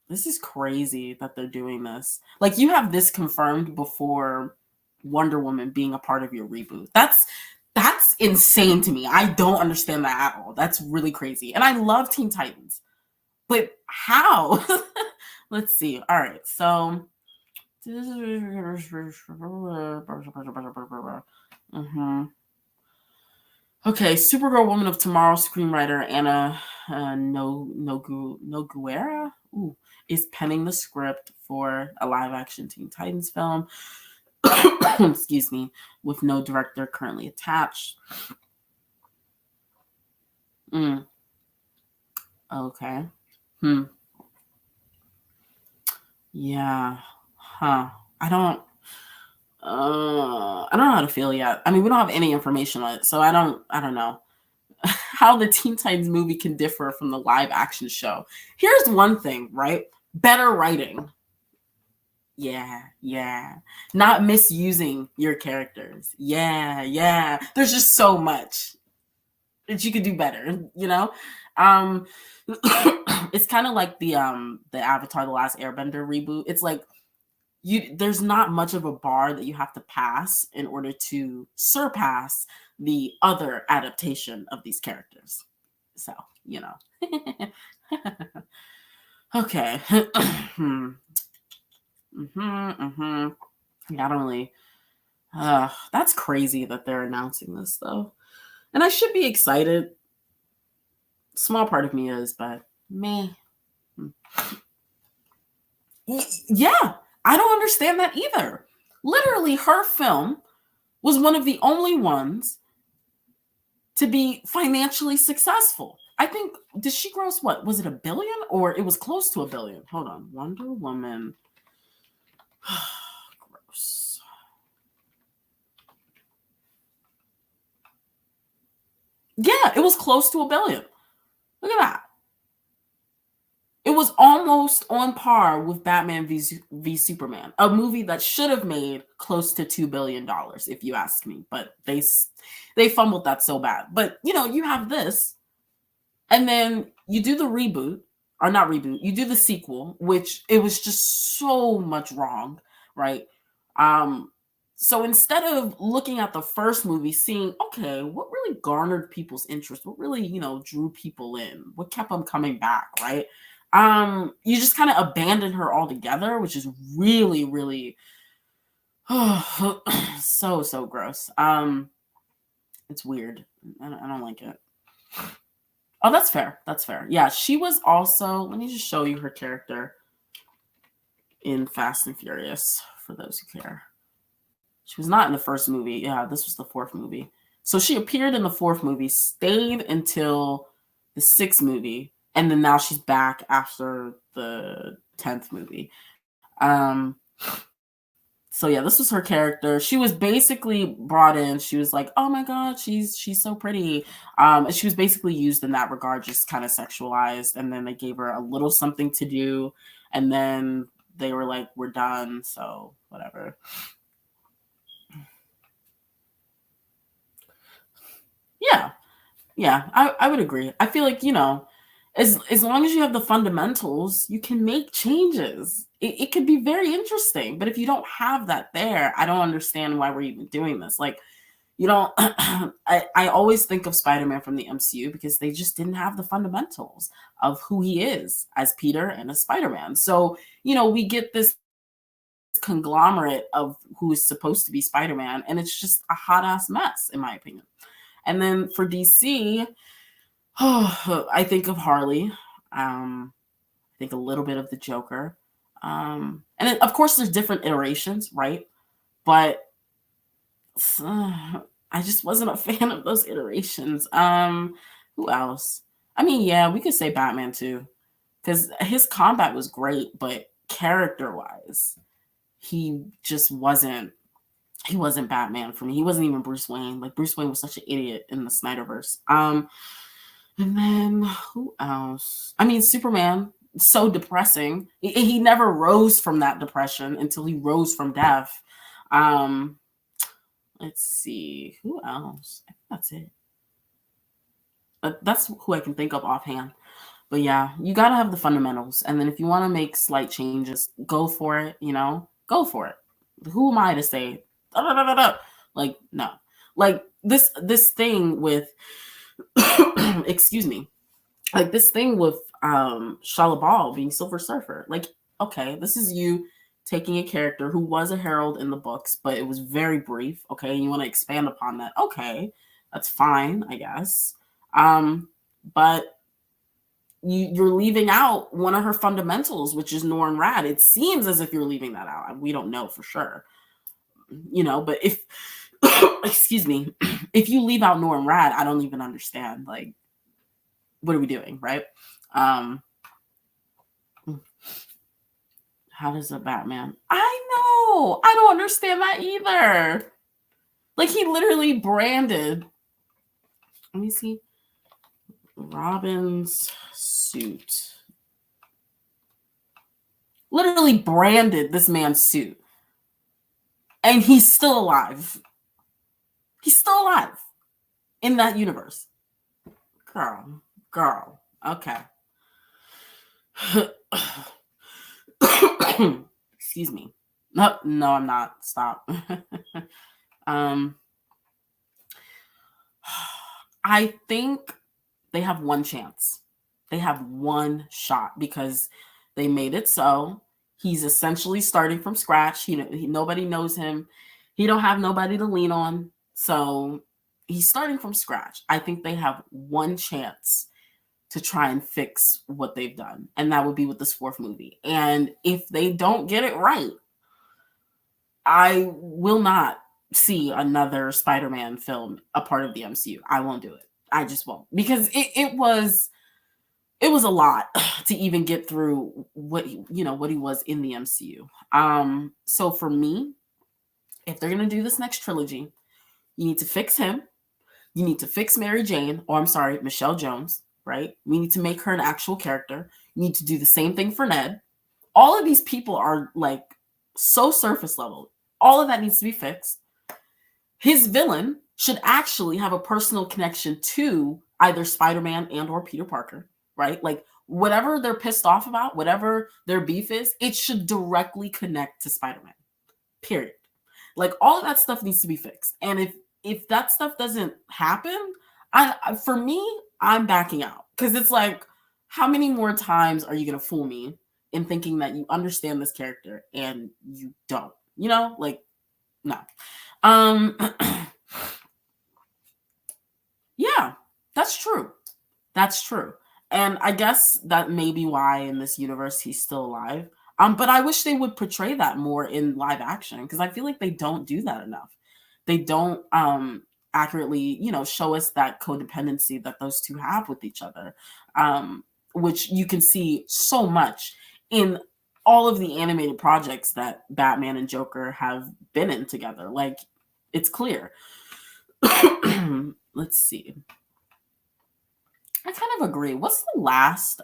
This is crazy that they're doing this. Like, you have this confirmed before Wonder Woman being a part of your reboot. That's insane to me. I don't understand that at all. That's really crazy. And I love Teen Titans. But how? Let's see. All right. So okay, Supergirl Woman of Tomorrow screenwriter Anna Noguera is penning the script for a live-action Teen Titans film. Excuse me, with no director currently attached. Okay. Yeah. Huh. I don't know how to feel yet. I mean, we don't have any information on it, so I don't know how the Teen Titans movie can differ from the live action show. Here's one thing, right? Better writing. Yeah. Not misusing your characters. Yeah. There's just so much that you could do better, It's kind of like the Avatar: The Last Airbender reboot. It's like there's not much of a bar that you have to pass in order to surpass the other adaptation of these characters. So, Okay. Yeah, I don't really. That's crazy that they're announcing this, though. And I should be excited. Small part of me is, but meh. Yeah, I don't understand that either. Literally, her film was one of the only ones to be financially successful. I think, did she gross what? Was it $1 billion or it was close to $1 billion? Hold on. Wonder Woman. Gross. Yeah, it was close to $1 billion. Look at that. It was almost on par with Batman v Superman, a movie that should have made close to $2 billion, if you ask me. But they fumbled that so bad. But, you have this, and then you do the reboot, or not reboot, you do the sequel, which it was just so much wrong, right? So instead of looking at the first movie, seeing, okay, what really garnered people's interest, what really, drew people in, what kept them coming back, right? You just kind of abandon her altogether, which is really, really so gross. It's weird. I don't like it. Oh, that's fair. That's fair. Yeah, she was also, let me just show you her character in Fast and Furious, for those who care. She was not in the first movie. Yeah, this was the fourth movie. So she appeared in the fourth movie, stayed until the sixth movie, and then now she's back after the 10th movie. So yeah, this was her character. She was basically brought in. She was like, oh my God, she's so pretty. And she was basically used in that regard, just kind of sexualized. And then they gave her a little something to do. And then they were like, we're done. So whatever. Yeah, I would agree. I feel like, as long as you have the fundamentals, you can make changes. It could be very interesting. But if you don't have that there, I don't understand why we're even doing this. Like, I always think of Spider-Man from the MCU because they just didn't have the fundamentals of who he is as Peter and as Spider-Man. So, we get this conglomerate of who is supposed to be Spider-Man, and it's just a hot ass mess, in my opinion. And then for DC, I think of Harley. I think a little bit of the Joker. And then, of course, there's different iterations, right? But I just wasn't a fan of those iterations. Who else? I mean, yeah, we could say Batman too, because his combat was great, but character-wise, he just wasn't. He wasn't Batman for me. He wasn't even Bruce Wayne. Like, Bruce Wayne was such an idiot in the Snyderverse. And then who else? I mean, Superman, so depressing. He never rose from that depression until he rose from death. Let's see. Who else? I think that's it. But that's who I can think of offhand. But yeah, you got to have the fundamentals. And then if you want to make slight changes, go for it, Go for it. Who am I to say, like, no. Like, this thing with excuse me, like this thing with Shia LaBeouf being Silver Surfer. Like, okay, this is you taking a character who was a herald in the books, but it was very brief. Okay, and you want to expand upon that. Okay, that's fine, I guess. But you're leaving out one of her fundamentals, which is Norrin Radd. It seems as if you're leaving that out. We don't know for sure. But if excuse me, if you leave out Norrin Radd, I don't even understand. Like, what are we doing, right? How does a Batman? I know. I don't understand that either. Like, he literally branded. Let me see. Robin's suit. Literally branded this man's suit. And he's still alive. He's still alive in that universe. Girl. Okay. Excuse me. No, I'm not. Stop. I think they have one chance. They have one shot because they made it so he's essentially starting from scratch. Nobody knows him. He don't have nobody to lean on. So he's starting from scratch. I think they have one chance to try and fix what they've done. And that would be with this fourth movie. And if they don't get it right, I will not see another Spider-Man film a part of the MCU. I won't do it. I just won't. Because it was a lot to even get through what he was in the MCU. So for me, if they're going to do this next trilogy, you need to fix him. You need to fix Mary Jane, or I'm sorry, Michelle Jones, right? We need to make her an actual character. You need to do the same thing for Ned. All of these people are like so surface level. All of that needs to be fixed. His villain should actually have a personal connection to either Spider-Man and or Peter Parker, right? Like, whatever they're pissed off about, whatever their beef is, it should directly connect to Spider-Man. Period. Like all of that stuff needs to be fixed. And if that stuff doesn't happen, for me, I'm backing out. Because it's like, how many more times are you gonna fool me in thinking that you understand this character and you don't? You know, like, no. Yeah, that's true. That's true. And I guess that may be why in this universe he's still alive. But I wish they would portray that more in live action because I feel like they don't do that enough. They don't accurately, you know, show us that codependency that those two have with each other, which you can see so much in all of the animated projects that Batman and Joker have been in together. Like, it's clear. Let's see. I kind of agree. What's the last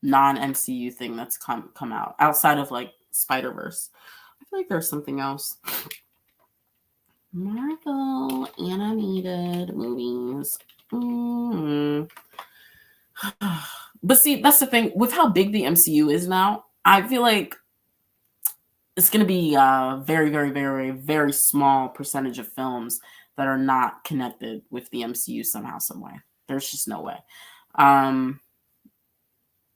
non-MCU thing that's come out outside of like Spider-Verse? I feel like there's something else. Marvel animated movies. But see, that's the thing with how big the MCU is now. I feel like it's going to be a very, very, very, very small percentage of films that are not connected with the MCU somehow, some way. There's just no way.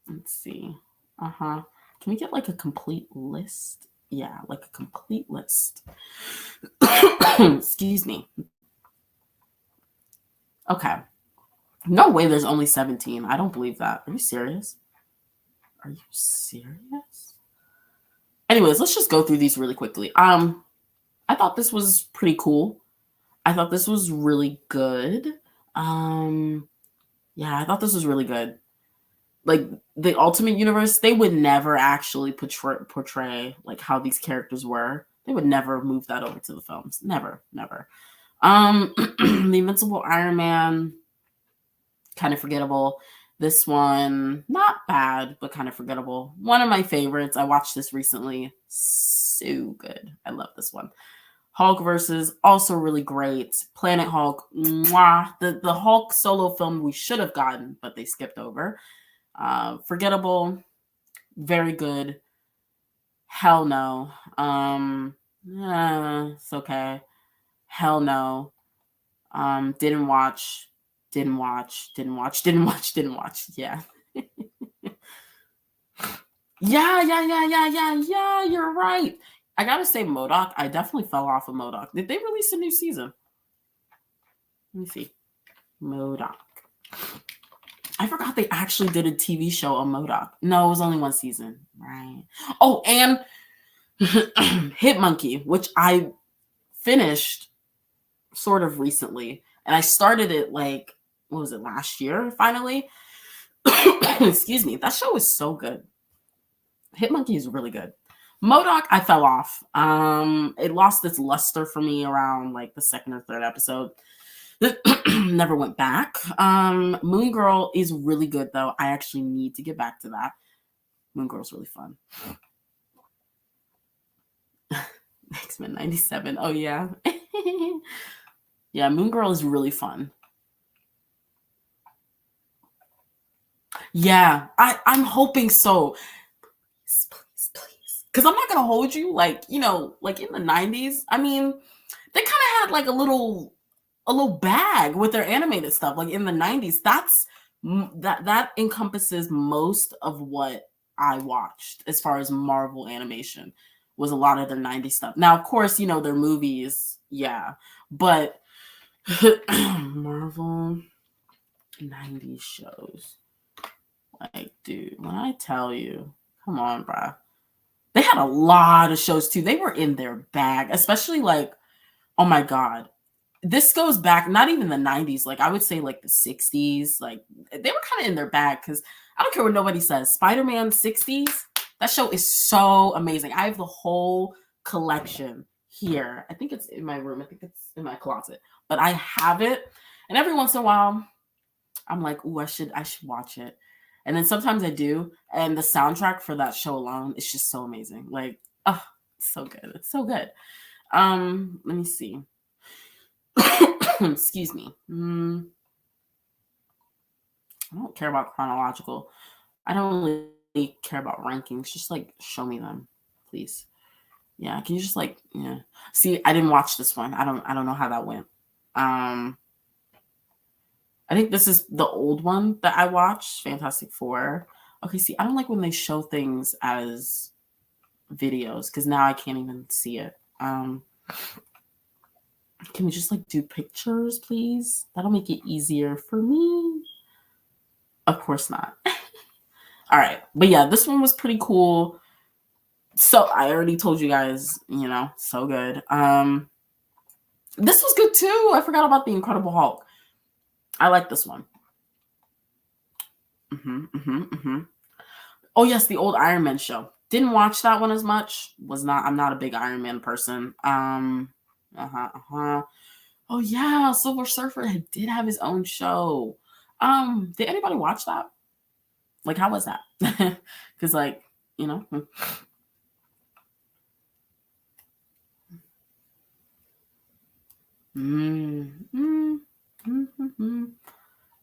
Let's see. Can we get like a complete list? Yeah, like a complete list. Excuse me. Okay. No way there's only 17. I don't believe that. Are you serious? Are you serious? Anyways, let's just go through these really quickly. I thought this was pretty cool. I thought this was really good. Yeah, I thought this was really good. Like the Ultimate Universe, they would never actually portray like how these characters were. They would never move that over to the films. Never. The Invincible Iron Man, kind of forgettable. This one, not bad, but kind of forgettable. One of my favorites. I watched this recently. So good. I love this one. Hulk versus, also really great. Planet Hulk, mwah. The Hulk solo film we should have gotten, but they skipped over. Forgettable, very good. Hell no. It's okay. Hell no. Didn't watch. Yeah. Yeah, you're right. I gotta say, MODOK, I definitely fell off of MODOK. Did they release a new season? Let me see. MODOK. I forgot they actually did a TV show on MODOK. No, it was only one season. Right. Oh, and Hitmonkey, which I finished sort of recently. And I started it like, what was it, last year, finally? Excuse me. That show was so good. Hitmonkey is really good. MODOK, I fell off. It lost its luster for me around like the second or third episode. Never went back. Moon Girl is really good though. I actually need to get back to that. Moon Girl's really fun. X-Men 97. Oh yeah. Yeah, Moon Girl is really fun. Yeah, I'm hoping so. Please. Because I'm not going to hold you, like, you know, like in the 90s. I mean, they kind of had like a little bag with their animated stuff. Like in the 90s, that encompasses most of what I watched as far as Marvel animation was a lot of their 90s stuff. Now, of course, you know, their movies, yeah, but Marvel 90s shows. Like, dude, when I tell you, come on, bruh. They had a lot of shows too. They were in their bag, especially like, oh my God. This goes back, not even the 90s. Like, I would say like the 60s. Like, they were kind of in their bag because I don't care what nobody says. Spider-Man 60s, that show is so amazing. I have the whole collection here. I think it's in my room. I think it's in my closet. But I have it. And every once in a while, I'm like, ooh, I should watch it. And then sometimes I do. And the soundtrack for that show alone is just so amazing. Like, oh, it's so good. It's so good. Let me see. Excuse me. I don't care about chronological. I don't really care about rankings. Just like show me them, please. Yeah, can you just like yeah? See, I didn't watch this one. I don't know how that went. I think this is the old one that I watched, Fantastic Four. Okay, see, I don't like when they show things as videos because now I can't even see it. Can we just like do pictures, please? That'll make it easier for me. Of course not. All right, but yeah, this one was pretty cool. So I already told you guys, you know, so good. This was good too. I forgot about the Incredible Hulk. I like this one. Oh yes, the old Iron Man show. Didn't watch that one as much. I'm not a big Iron Man person. Oh yeah, Silver Surfer did have his own show. Did anybody watch that? Like, how was that? Because, like, you know.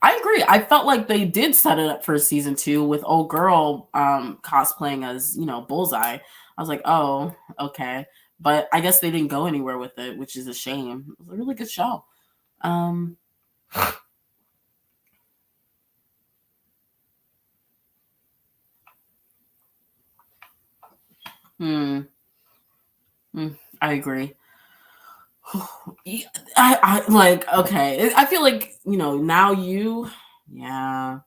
I agree. I felt like they did set it up for season 2 with old girl cosplaying as, you know, Bullseye. I was like, oh, okay. But I guess they didn't go anywhere with it, which is a shame. It was a really good show. I agree. I like, okay. I feel like, you know, now yeah,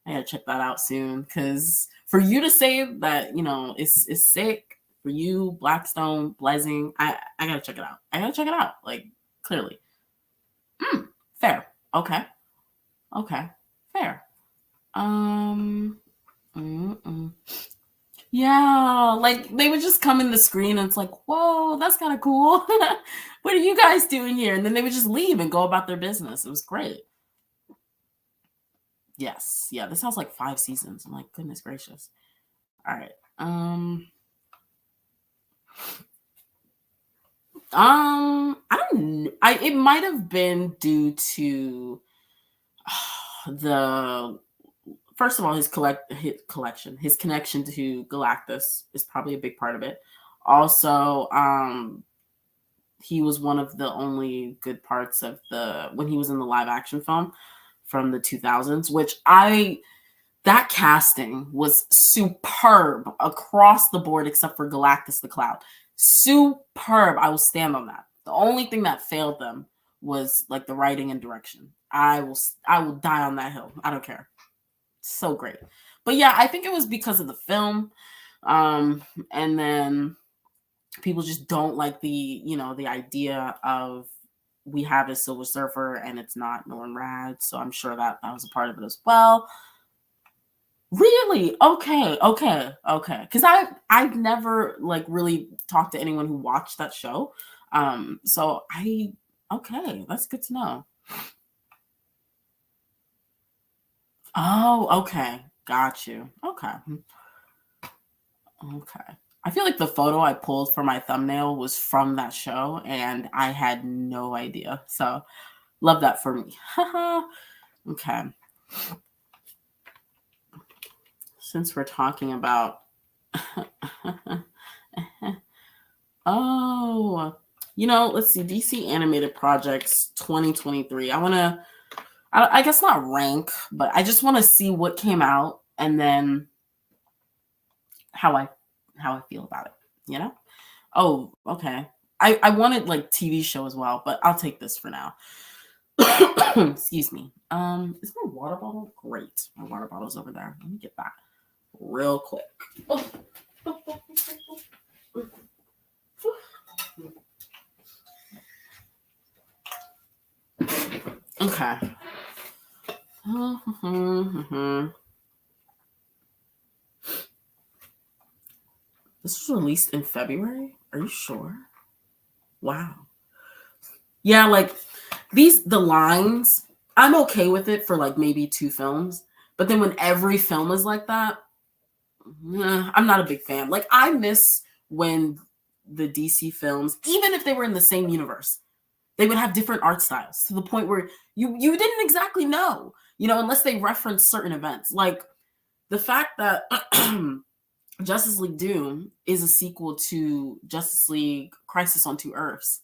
I gotta check that out soon. Because for you to say that, you know, it's sick, for you, Blackstone, Blessing, I gotta check it out. I gotta check it out, like, clearly. Fair. Okay. Fair. Yeah, like they would just come in the screen and it's like, whoa, that's kind of cool. What are you guys doing here? And then they would just leave and go about their business. It was great. Yes. Yeah, this has like 5 seasons. I'm like, goodness gracious. All right. I don't know. It might have been due to first of all, his connection to Galactus is probably a big part of it. Also, he was one of the only good parts of when he was in the live action film from the 2000s, which that casting was superb across the board except for Galactus the Cloud. Superb. I will stand on that. The only thing that failed them was like the writing and direction. I will die on that hill. I don't care. So great. But yeah, I think it was because of the film. And then people just don't like the idea of we have a Silver Surfer and it's not Norman Rad. So I'm sure that was a part of it as well. Really? Okay. Because I've never like really talked to anyone who watched that show. So that's good to know. Oh, okay. Got you. Okay. I feel like the photo I pulled for my thumbnail was from that show, and I had no idea. So, love that for me. Okay. Since we're talking about... oh, let's see. DC Animated Projects 2023. I guess not rank, but I just want to see what came out and then how I feel about it, Oh, okay. I wanted like TV show as well, but I'll take this for now. Excuse me. Is my water bottle? Great. My water bottle's over there. Let me get that real quick. Okay. This was released in February? Are you sure? Wow. Yeah, like the lines, I'm okay with it for like maybe 2 films, but then when every film is like that, I'm not a big fan. Like I miss when the DC films, even if they were in the same universe, they would have different art styles to the point where you didn't exactly know. unless they reference certain events. Like the fact that Justice League Doom is a sequel to Justice League Crisis on Two Earths.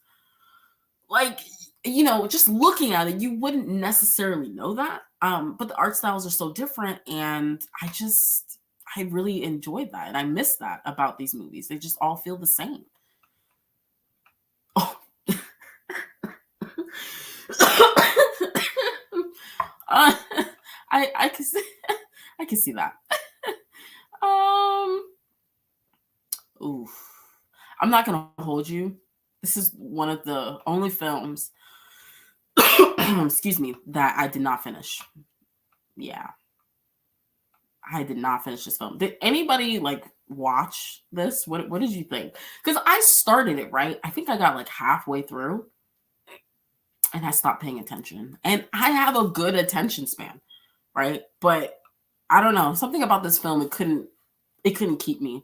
Like, just looking at it, you wouldn't necessarily know that. But the art styles are so different, and I really enjoyed that, and I miss that about these movies. They just all feel the same. Oh. I can see that. Oof. I'm not gonna hold you. This is one of the only films, excuse me, that I did not finish. Yeah. I did not finish this film. Did anybody watch this? What did you think? Because I started it, right? I think I got halfway through and I stopped paying attention. And I have a good attention span, right? But I don't know. Something about this film, it couldn't keep me.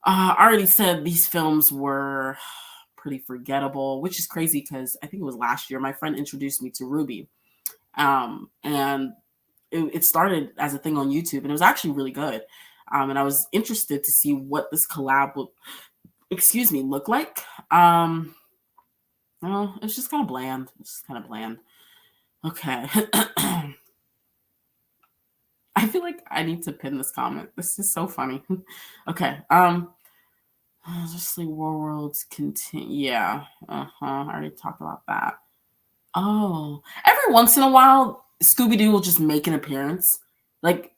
I already said these films were pretty forgettable, which is crazy because I think it was last year. My friend introduced me to Ruby. And it started as a thing on YouTube, and it was actually really good. And I was interested to see what this collab would, look like. Well, it's just kind of bland. Okay. I feel like I need to pin this comment. This is so funny. Okay. Just like War Worlds continue. Yeah. I already talked about that. Oh, every once in a while, Scooby-Doo will just make an appearance. Like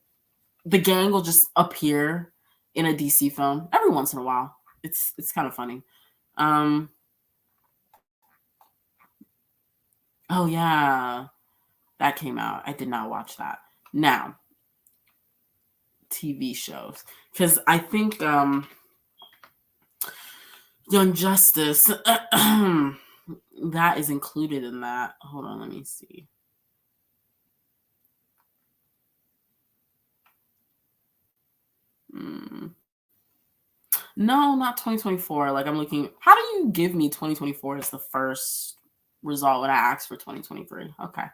the gang will just appear in a DC film every once in a while. It's kind of funny. Oh yeah, that came out. I did not watch that. Now, TV shows, because I think Young Justice that is included in that. Hold on, let me see. No, not 2024. Like I'm looking. How do you give me 2024 as the first result when I asked for 2023? Okay.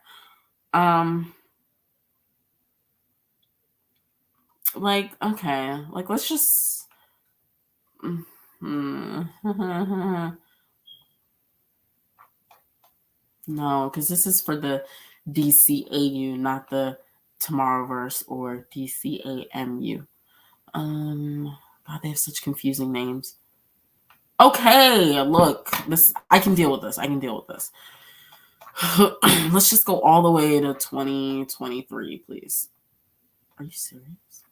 Let's just no, because this is for the DCAU, not the Tomorrowverse or DCAMU. God, they have such confusing names. Okay, look, this I can deal with this. Let's just go all the way to 2023, please. Are you serious?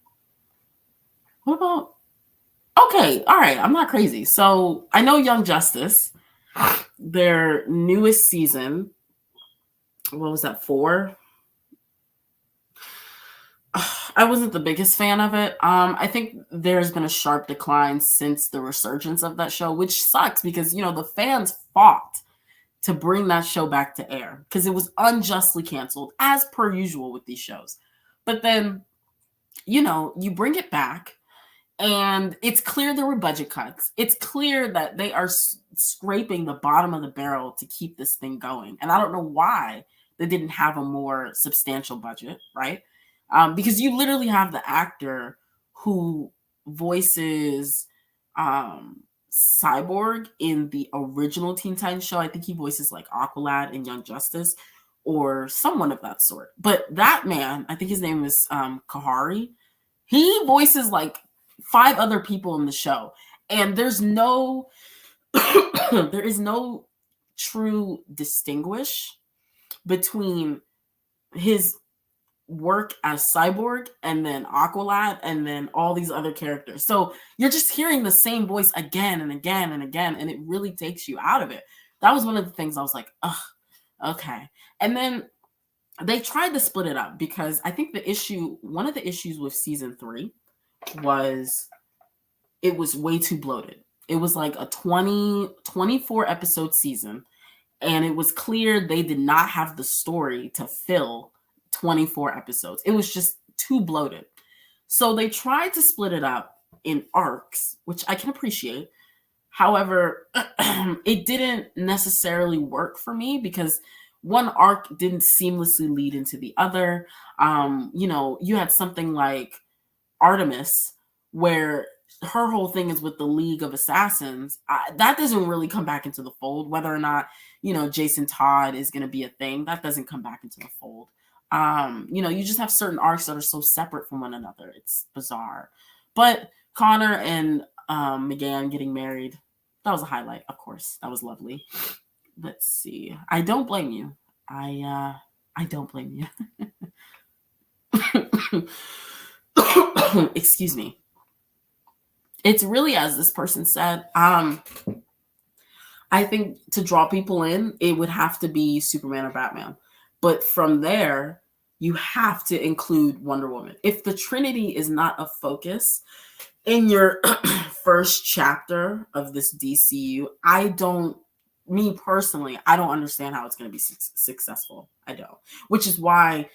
What about? Okay, all right, I'm not crazy. So I know Young Justice, their newest season. What was that, 4? I wasn't the biggest fan of it. I think there's been a sharp decline since the resurgence of that show, which sucks because, the fans fought to bring that show back to air because it was unjustly canceled, as per usual with these shows. But then, you bring it back and it's clear there were budget cuts. It's clear that they are scraping the bottom of the barrel to keep this thing going. And I don't know why they didn't have a more substantial budget, right? Because you literally have the actor who voices Cyborg in the original Teen Titans show. I think he voices like Aqualad in Young Justice or someone of that sort. But that man, I think his name is Kahari, he voices like 5 other people in the show. And there's no, there is no true distinguish between his work as Cyborg and then Aqualad and then all these other characters. So you're just hearing the same voice again and again and again, and it really takes you out of it. That was one of the things I was like, ugh, okay. And then they tried to split it up because I think one of the issues with season 3 was it was way too bloated. It was like a 24 episode season, and it was clear they did not have the story to fill 24 episodes. It was just too bloated. So they tried to split it up in arcs, which I can appreciate. However, it didn't necessarily work for me because one arc didn't seamlessly lead into the other. You know, you had something like Artemis, where her whole thing is with the League of Assassins. That doesn't really come back into the fold. Whether or not, you know, Jason Todd is going to be a thing, that doesn't come back into the fold. You know, you just have certain arcs that are so separate from one another. It's bizarre. But Connor and McGann getting married, that was a highlight, of course. That was lovely. Let's see. I don't blame you. I don't blame you. Excuse me. It's really, as this person said, I think to draw people in, it would have to be Superman or Batman. But from there, you have to include Wonder Woman. If the Trinity is not a focus in your first chapter of this DCU, me personally, I don't understand how it's going to be successful. I don't. Which is why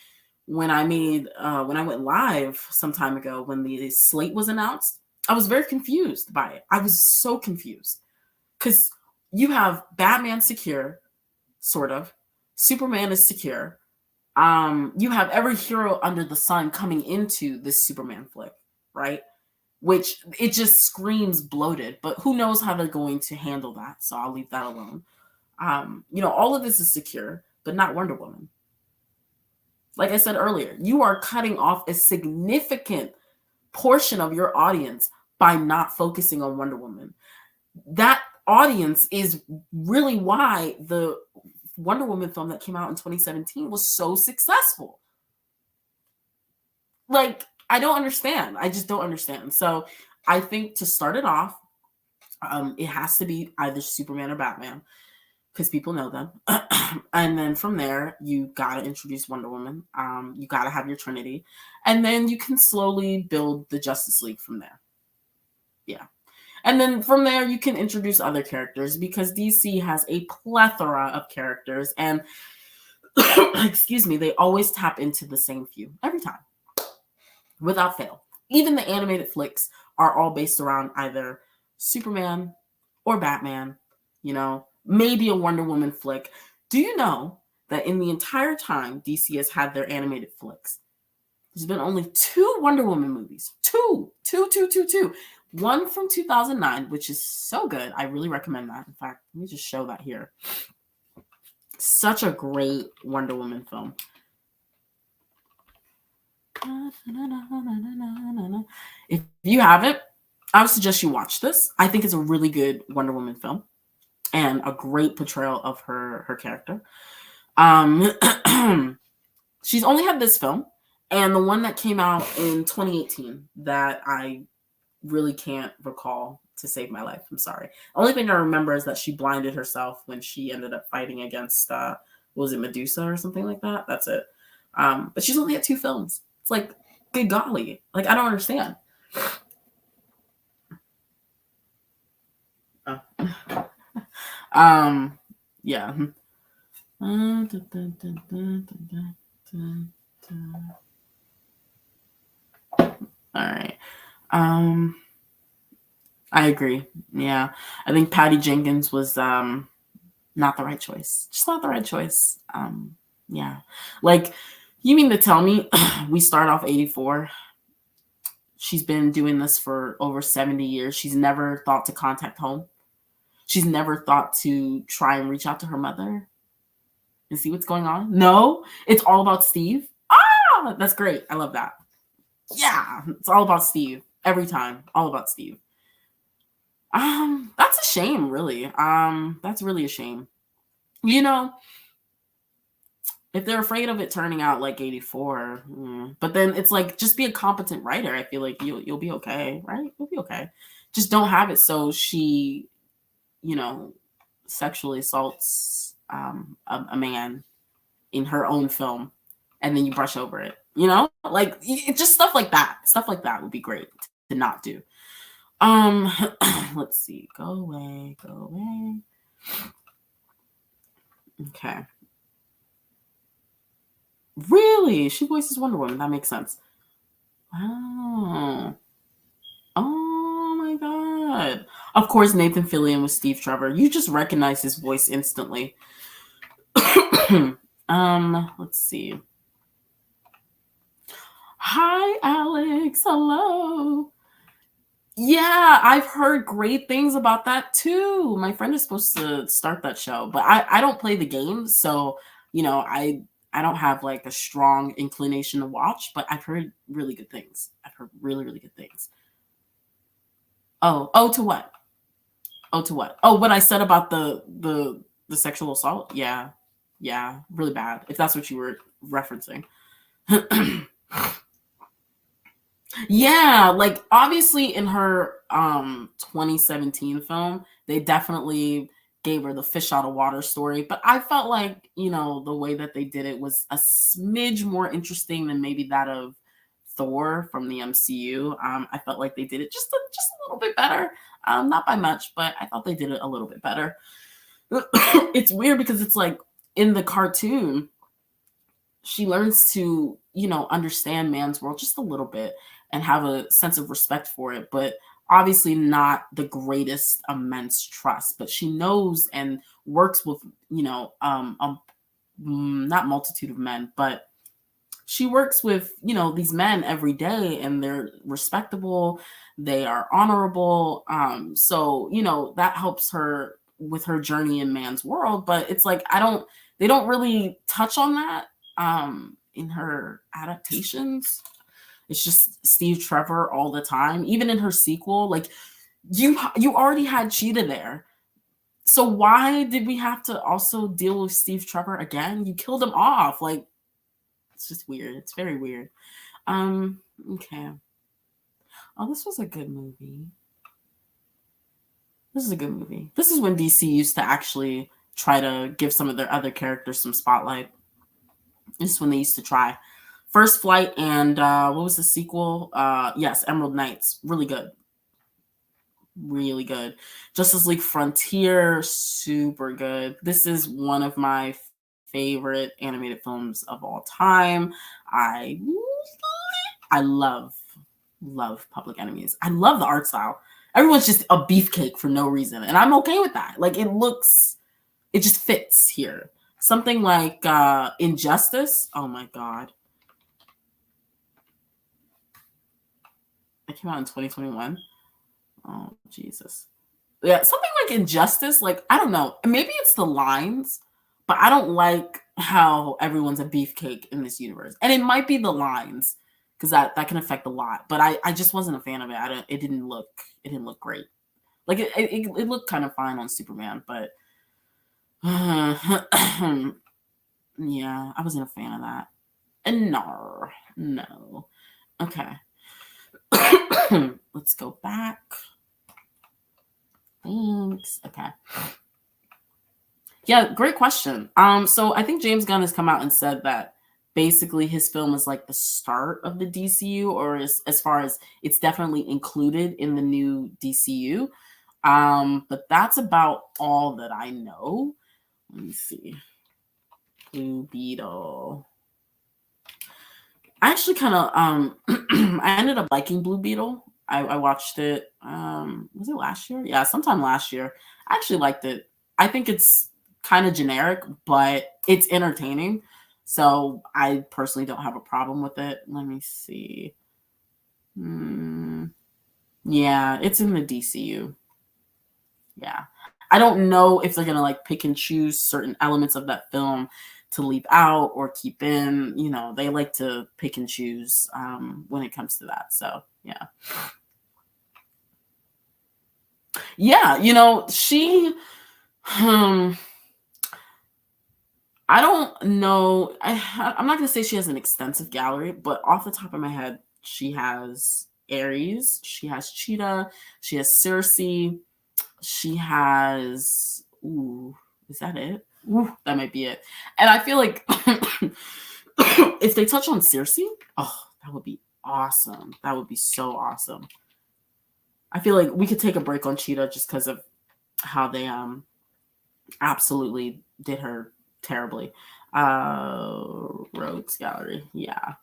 when I went live some time ago, when the slate was announced, I was very confused by it. I was so confused because you have Batman secure, sort of. Superman is secure. You have every hero under the sun coming into this Superman flick, right? Which it just screams bloated, but who knows how they're going to handle that. So I'll leave that alone. You know, all of this is secure, but not Wonder Woman. Like I said earlier, you are cutting off a significant portion of your audience by not focusing on Wonder Woman. That audience is really why the Wonder Woman film that came out in 2017 was so successful. Like, I don't understand. I just don't understand. So I think to start it off, it has to be either Superman or Batman because people know them. And then from there, you got to introduce Wonder Woman. You got to have your Trinity. And then you can slowly build the Justice League from there. Yeah. And then from there, you can introduce other characters because DC has a plethora of characters. And, excuse me, they always tap into the same few every time, without fail. Even the animated flicks are all based around either Superman or Batman, you know, maybe a Wonder Woman flick. Do you know that in the entire time DC has had their animated flicks, there's been only 2 Wonder Woman movies. Two. One from 2009, which is so good. I really recommend that. In fact, let me just show that here. Such a great Wonder Woman film. If you haven't, I would suggest you watch this. I think it's a really good Wonder Woman film and a great portrayal of her character. She's only had this film and the one that came out in 2018 that I really can't recall to save my life. I'm sorry. The only thing I remember is that she blinded herself when she ended up fighting against, was it Medusa or something like that? That's it. But she's only had 2 films. It's like, good golly. Like, I don't understand. Yeah. All right. I agree. Yeah. I think Patty Jenkins was not the right choice. Just not the right choice. Yeah. Like, you mean to tell me we start off 84? She's been doing this for over 70 years. She's never thought to contact home. She's never thought to try and reach out to her mother and see what's going on. No, it's all about Steve. Ah, that's great. I love that. Yeah, it's all about Steve every time. All about Steve. That's a shame, really. That's really a shame. You know, if they're afraid of it turning out like 84, but then it's like, just be a competent writer. I feel like you'll be okay, right? You'll be okay. Just don't have it so she, you know, sexually assaults a man in her own film, and then you brush over it. You know, like just stuff like that. Stuff like that would be great to not do. Let's see. Go away. Go away. Okay. Really? She voices Wonder Woman. That makes sense. Wow. Oh my god. Of course, Nathan Fillion was Steve Trevor. You just recognize his voice instantly. Let's see. Hi, Alex. Hello. Yeah, I've heard great things about that too. My friend is supposed to start that show, but I don't play the games, so I don't have like a strong inclination to watch, but I've heard really good things. I've heard really, really good things. Oh, to what? Oh, to what? Oh, what I said about the sexual assault? Yeah. Yeah, really bad. If that's what you were referencing. Yeah, like obviously in her 2017 film, they definitely gave her the fish out of water story, but I felt like, the way that they did it was a smidge more interesting than maybe that of Thor from the MCU. I felt like they did it just a little bit better. Not by much, but I thought they did it a little bit better. It's weird because it's like in the cartoon, she learns to, understand man's world just a little bit and have a sense of respect for it, but obviously not the greatest immense trust. But she knows and works with, not multitude of men, but she works with, these men every day, and they're respectable, they are honorable. So, that helps her with her journey in man's world. But it's like they don't really touch on that in her adaptations. It's just Steve Trevor all the time. Even in her sequel, like you already had Cheetah there. So why did we have to also deal with Steve Trevor again? You killed him off. Like, it's just weird. It's very weird. Okay. Oh, this was a good movie. This is a good movie. This is when DC used to actually try to give some of their other characters some spotlight. This is when they used to try. First Flight and what was the sequel? Yes, Emerald Knights. Really good. Really good. Justice League Frontier, super good. This is one of my favorite animated films of all time. I love Public Enemies. I love the art style. Everyone's just a beefcake for no reason, and I'm okay with that. Like, it just fits here. Something like Injustice. Oh my god. It came out in 2021. Oh, Jesus. Yeah, something like Injustice. Like, I don't know. Maybe it's the lines, but I don't like how everyone's a beefcake in this universe. And it might be the lines, because that can affect a lot. But I just wasn't a fan of it. It didn't look great. Like, it looked kind of fine on Superman, but yeah, I wasn't a fan of that. And no. Okay. Let's go back. Thanks. Okay. Yeah, great question. So I think James Gunn has come out and said that basically his film is like the start of the DCU, or as far as it's definitely included in the new DCU. But that's about all that I know. Let me see. Blue Beetle. I actually kind of I ended up liking Blue Beetle. I watched it. Was it last year? Yeah, sometime last year. I actually liked it. I think it's kind of generic, but it's entertaining. So I personally don't have a problem with it. Let me see. Yeah, it's in the DCU. Yeah. I don't know if they're going to like pick and choose certain elements of that film to leave out or keep in. They like to pick and choose when it comes to that. So, yeah. Yeah, she I don't know. I'm not going to say she has an extensive gallery, but off the top of my head, she has Ares, she has Cheetah, she has Circe, she has is that it? That might be it. And I feel like if they touch on Circe, that would be awesome. That would be so awesome. I feel like we could take a break on Cheetah just because of how they absolutely did her terribly. Rogues Gallery, yeah.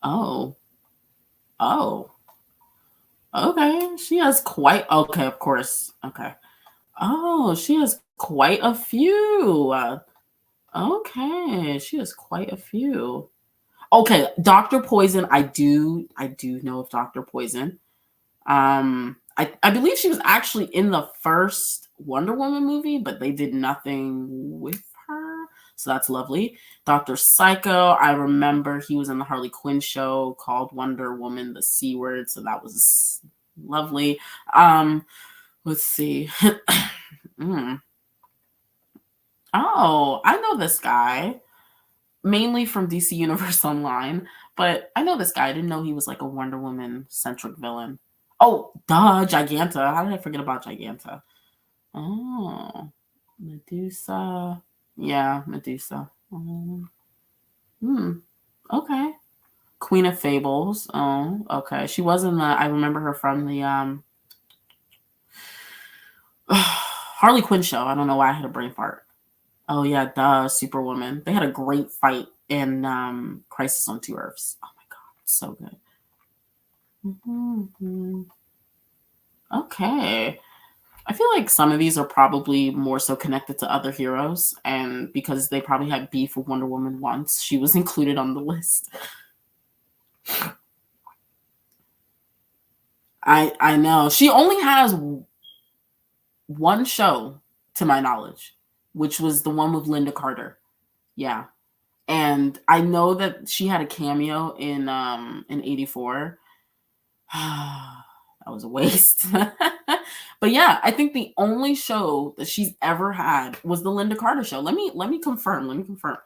Oh, okay. She has quite. Okay, of course. Okay, Oh, she has quite a few. Okay, she has quite a few. Okay, Dr. Poison. I do know of Dr. Poison. I believe she was actually in the first Wonder Woman movie, but they did nothing with her. So that's lovely. Dr. Psycho, I remember he was in the Harley Quinn show called Wonder Woman, the C Word. So that was lovely. Let's see. Mm. Oh, I know this guy mainly from DC Universe Online, but I know this guy. I didn't know he was like a Wonder Woman centric villain. Oh, duh, Giganta. How did I forget about Giganta? Oh, Medusa. Yeah, Medusa. Okay. Queen of Fables. Oh, okay. She was in the. I remember her from the Harley Quinn show. I don't know why I had a brain fart. Oh yeah, duh, Superwoman. They had a great fight in Crisis on Two Earths. Oh my god, so good. Mhm. Okay. I feel like some of these are probably more so connected to other heroes, and because they probably had beef with Wonder Woman once, she was included on the list. I know. She only has one show, to my knowledge, which was the one with Linda Carter. Yeah. And I know that she had a cameo in 84. That was a waste. But yeah, I think the only show that she's ever had was the Linda Carter show. Let me confirm. Let me confirm.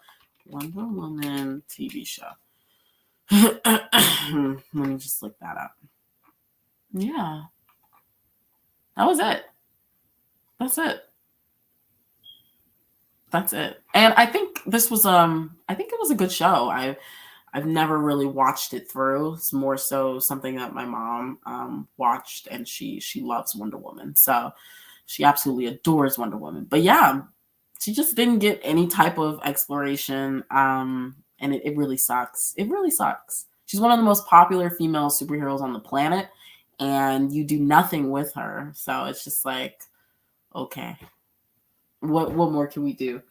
Wonder Woman TV show. Let me just look that up. Yeah. That was it. That's it. That's it. And I think this was I think it was a good show. I've never really watched it through. It's more so something that my mom watched, and she loves Wonder Woman. So she absolutely adores Wonder Woman. But yeah, she just didn't get any type of exploration. And it really sucks. It really sucks. She's one of the most popular female superheroes on the planet, and you do nothing with her. So it's just like, okay. What more can we do?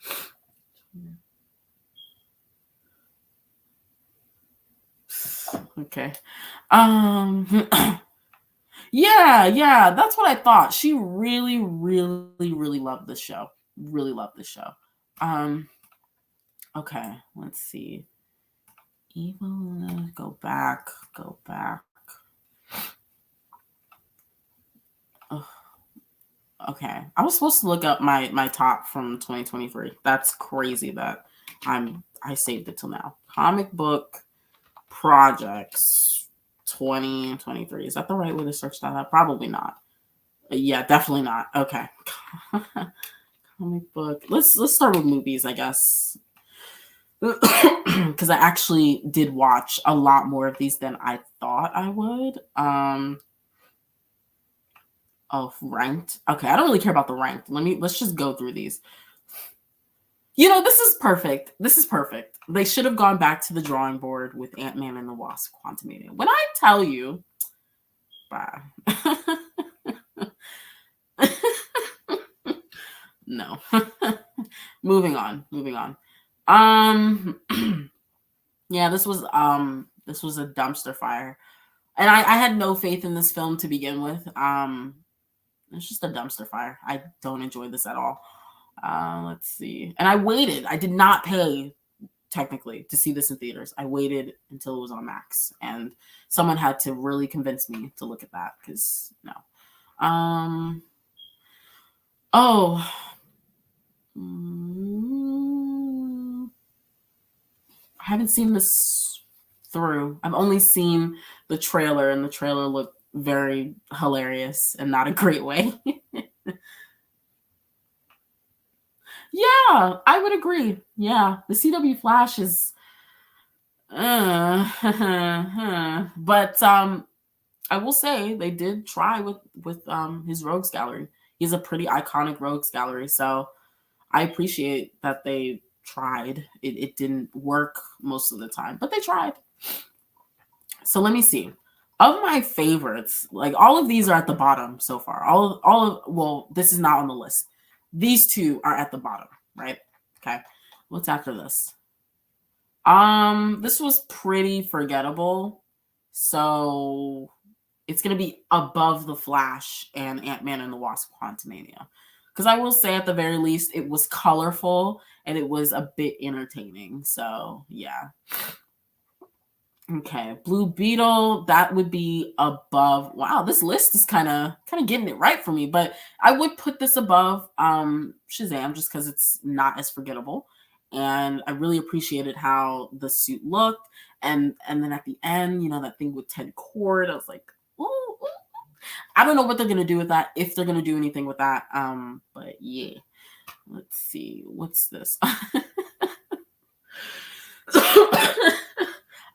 Okay. Yeah, that's what I thought. She really, really, really loved this show. Really loved this show. Okay, let's see. Evil, go back. Ugh. Okay. I was supposed to look up my top from 2023. That's crazy that I saved it till now. Comic book projects 2023. Is that the right way to search that up? Probably not. Yeah, definitely not. Okay. Comic book. Let's start with movies, I guess. Because I actually did watch a lot more of these than I thought I would. Oh, ranked. Okay, I don't really care about the ranked. Let's just go through these. This is perfect. This is perfect. They should have gone back to the drawing board with Ant-Man and the Wasp: Quantumania. When I tell you, bye. No. Moving on. Yeah, this was a dumpster fire. And I had no faith in this film to begin with. It's just a dumpster fire. I don't enjoy this at all. Let's see. And I waited. I did not pay, technically, to see this in theaters. I waited until it was on Max. And someone had to really convince me to look at that, because no. Oh. I haven't seen this through. I've only seen the trailer, and the trailer looked very hilarious and not a great way. Yeah, I would agree. Yeah, the CW Flash is, but I will say they did try with his Rogues Gallery. He has a pretty iconic Rogues Gallery, so I appreciate that they tried. It didn't work most of the time, but they tried. So let me see. Of my favorites, like all of these are at the bottom so far. Well, this is not on the list. These two are at the bottom, right? Okay. What's after this? This was pretty forgettable. So it's gonna be above The Flash and Ant-Man and the Wasp: Quantumania. Because I will say at the very least, it was colorful and it was a bit entertaining. So yeah. Okay, Blue Beetle, that would be above. Wow, this list is kind of getting it right for me, but I would put this above Shazam just because it's not as forgettable. And I really appreciated how the suit looked. And then at the end, you know, that thing with Ted Kord, I was like, ooh, ooh. I don't know what they're gonna do with that, if they're gonna do anything with that. But yeah. Let's see, what's this?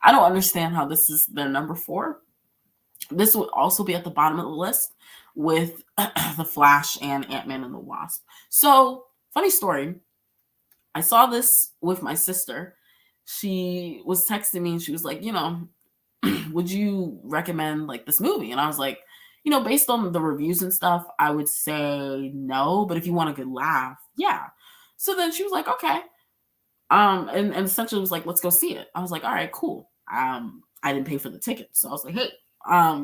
I don't understand how this is their number 4. This would also be at the bottom of the list with The Flash and Ant-Man and the Wasp. So, funny story. I saw this with my sister. She was texting me and she was like, you know, would you recommend like this movie? And I was like, you know, based on the reviews and stuff, I would say no. But if you want a good laugh, yeah. So then she was like, okay. And essentially was like, let's go see it. I was like, all right, cool. I didn't pay for the ticket. So I was like, hey.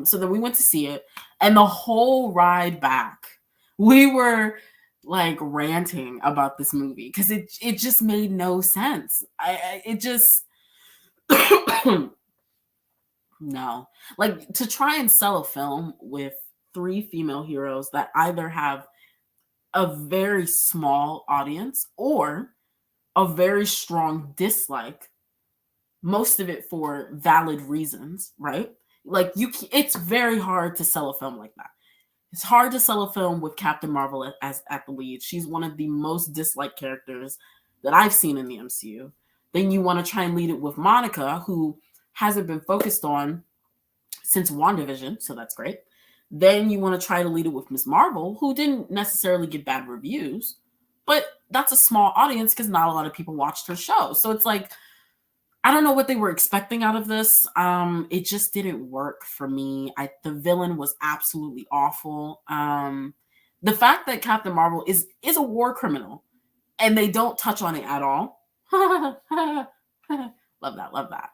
So then we went to see it. And the whole ride back, we were like ranting about this movie because it just made no sense. It just no. Like to try and sell a film with 3 female heroes that either have a very small audience or a very strong dislike, most of it for valid reasons, right? Like it's very hard to sell a film like that. It's hard to sell a film with Captain Marvel as at the lead. She's one of the most disliked characters that I've seen in the MCU. Then you want to try and lead it with Monica, who hasn't been focused on since WandaVision, so that's great. Then you want to try to lead it with Ms. Marvel, who didn't necessarily get bad reviews, but that's a small audience because not a lot of people watched her show. So it's like, I don't know what they were expecting out of this. It just didn't work for me. The villain was absolutely awful. The fact that Captain Marvel is a war criminal and they don't touch on it at all. Love that.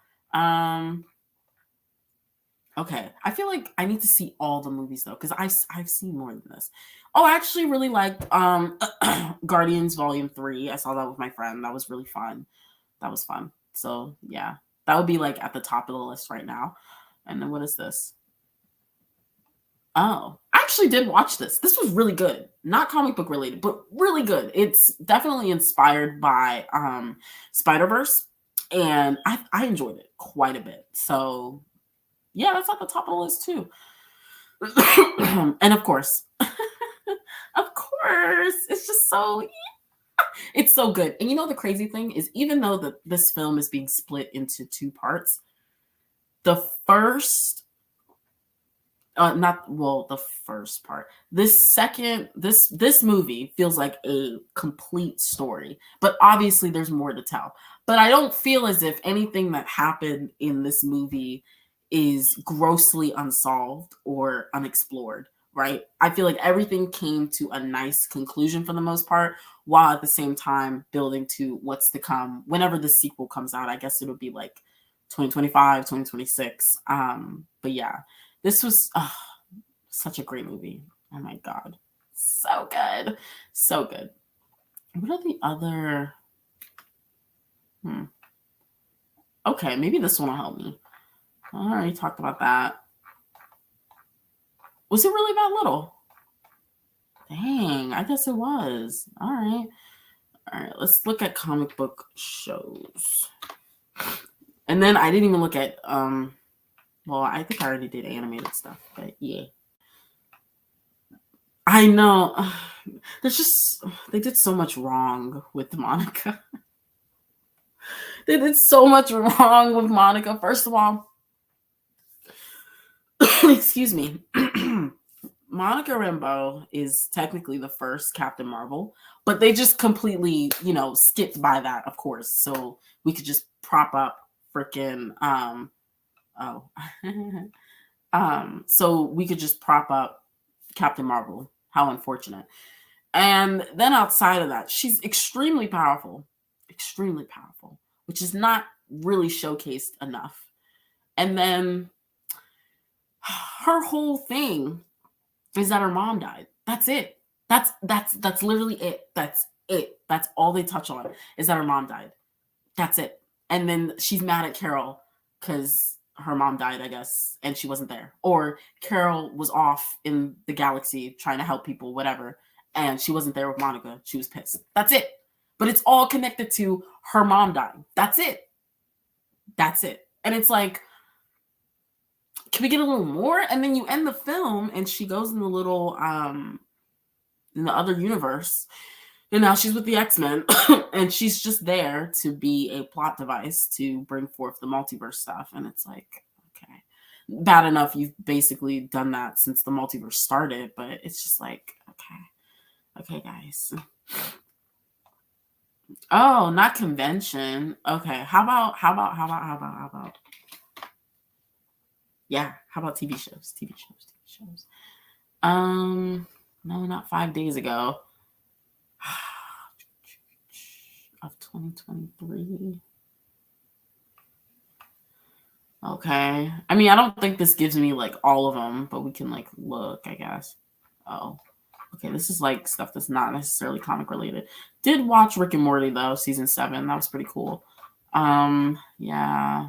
Okay, I feel like I need to see all the movies though, because I've seen more than this. Oh, I actually really liked Guardians Volume 3. I saw that with my friend. That was really fun. That was fun. So yeah, that would be like at the top of the list right now. And then what is this? Oh, I actually did watch this. This was really good. Not comic book related, but really good. It's definitely inspired by Spider-Verse, and I enjoyed it quite a bit. So yeah, that's at the top of the list too. And of course, it's just so it's so good. And you know the crazy thing is, even though this film is being split into 2 parts, the first the first part. This movie feels like a complete story, but obviously there's more to tell. But I don't feel as if anything that happened in this movie is grossly unsolved or unexplored, right? I feel like everything came to a nice conclusion for the most part, while at the same time building to what's to come whenever the sequel comes out. I guess it'll be like 2025, 2026. But yeah, this was such a great movie. Oh my God. So good. So good. What are the other... Okay, maybe this one will help me. I already talked about that. Was it really that little? Dang, I guess it was. All right, let's look at comic book shows. And then I didn't even look at, well, I think I already did animated stuff, but yeah. I know. They did so much wrong with Monica. They did so much wrong with Monica. First of all, excuse me. Monica Rambeau is technically the first Captain Marvel, but they just completely, skipped by that, of course. So we could just prop up freaking So we could just prop up Captain Marvel. How unfortunate. And then outside of that, she's extremely powerful, which is not really showcased enough. And then her whole thing is that her mom died. That's it. That's literally it. That's it. That's all they touch on is that her mom died. That's it. And then she's mad at Carol because her mom died, I guess, and she wasn't there. Or Carol was off in the galaxy trying to help people, whatever, and she wasn't there with Monica. She was pissed. That's it. But it's all connected to her mom dying. That's it. That's it. And it's like, can we get a little more? And then you end the film and she goes in the little in the other universe, and now she's with the X-Men and she's just there to be a plot device to bring forth the multiverse stuff. And it's like, okay, bad enough you've basically done that since the multiverse started, but it's just like, okay guys. Oh, not convention. Okay, how about yeah, how about TV shows? No, not 5 days ago of 2023. Okay. I mean, I don't think this gives me like all of them, but we can like look, I guess. Oh, okay. This is like stuff that's not necessarily comic related. Did watch Rick and Morty though, season 7. That was pretty cool. Yeah.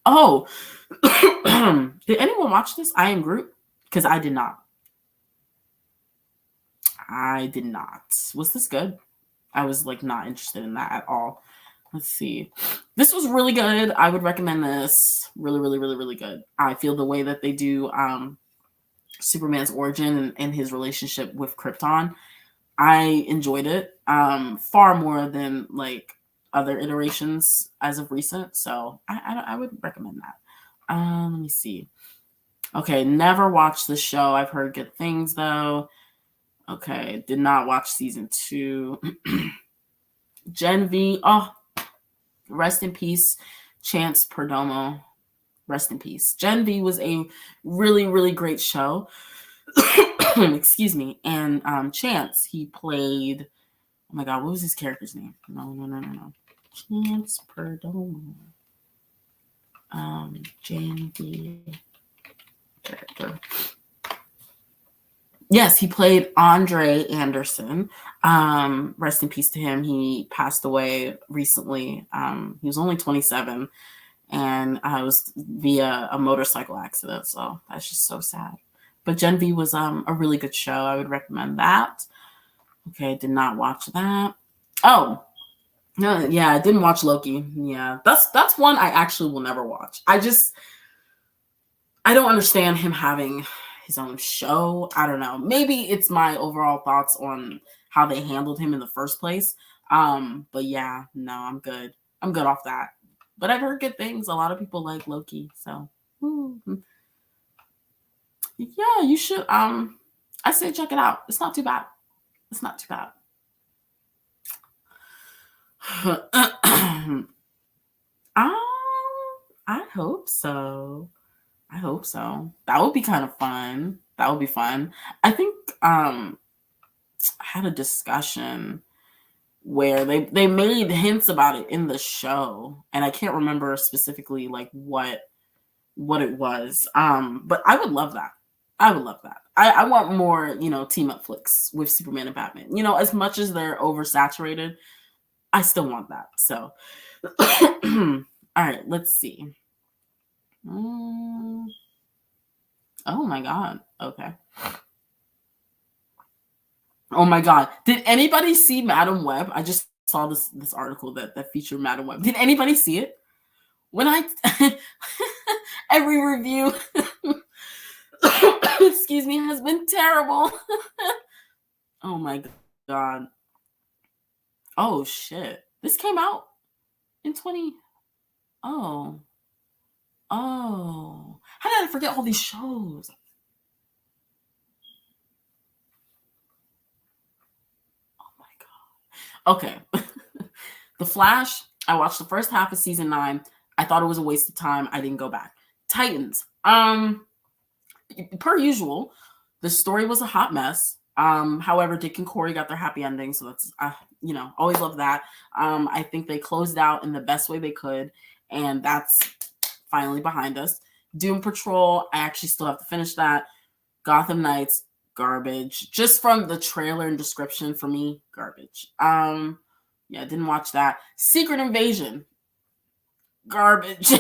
Oh, did anyone watch this? I Am Groot? Because I did not. Was this good? I was like not interested in that at all. Let's see. This was really good. I would recommend this. Really, really, really, really good. I feel the way that they do Superman's origin and his relationship with Krypton, I enjoyed it far more than like other iterations as of recent. So I would recommend that. Let me see. Okay, never watched the show. I've heard good things though. Okay, did not watch season 2. Gen V. Oh, rest in peace, Chance Perdomo. Rest in peace. Gen V was a really, really great show. Excuse me. And Chance, he played. Oh my God, what was his character's name? No. Chance Perdomo. Gen V character. Yes, he played Andre Anderson. Rest in peace to him. He passed away recently. He was only 27, and it was via a motorcycle accident. So that's just so sad. But Gen V was a really good show. I would recommend that. Okay, did not watch that. Oh, no, yeah, I didn't watch Loki. Yeah, that's one I actually will never watch. I don't understand him having his own show. I don't know. Maybe it's my overall thoughts on how they handled him in the first place. But yeah, no, I'm good. I'm good off that. But I've heard good things. A lot of people like Loki. So yeah, you should. I say check it out. It's not too bad. I hope so. That would be kind of fun. That would be fun. I think I had a discussion where they made hints about it in the show, and I can't remember specifically like what it was. But I would love that. I want more, team up flicks with Superman and Batman. As much as they're oversaturated, I still want that. So all right, let's see. Oh my God. Okay. Oh my God. Did anybody see Madam Web? I just saw this article that featured Madam Web. Did anybody see it? When every review excuse me, has been terrible. Oh my God. Oh shit. This came out in 20. Oh. How did I forget all these shows? Oh my God. Okay. The Flash, I watched the first half of season 9. I thought it was a waste of time. I didn't go back. Titans. Per usual, the story was a hot mess. However, Dick and Corey got their happy ending, so that's always love that. I think they closed out in the best way they could, and that's finally behind us. Doom Patrol, I actually still have to finish that. Gotham Knights, garbage. Just from the trailer and description, for me, garbage. Didn't watch that. Secret Invasion, garbage.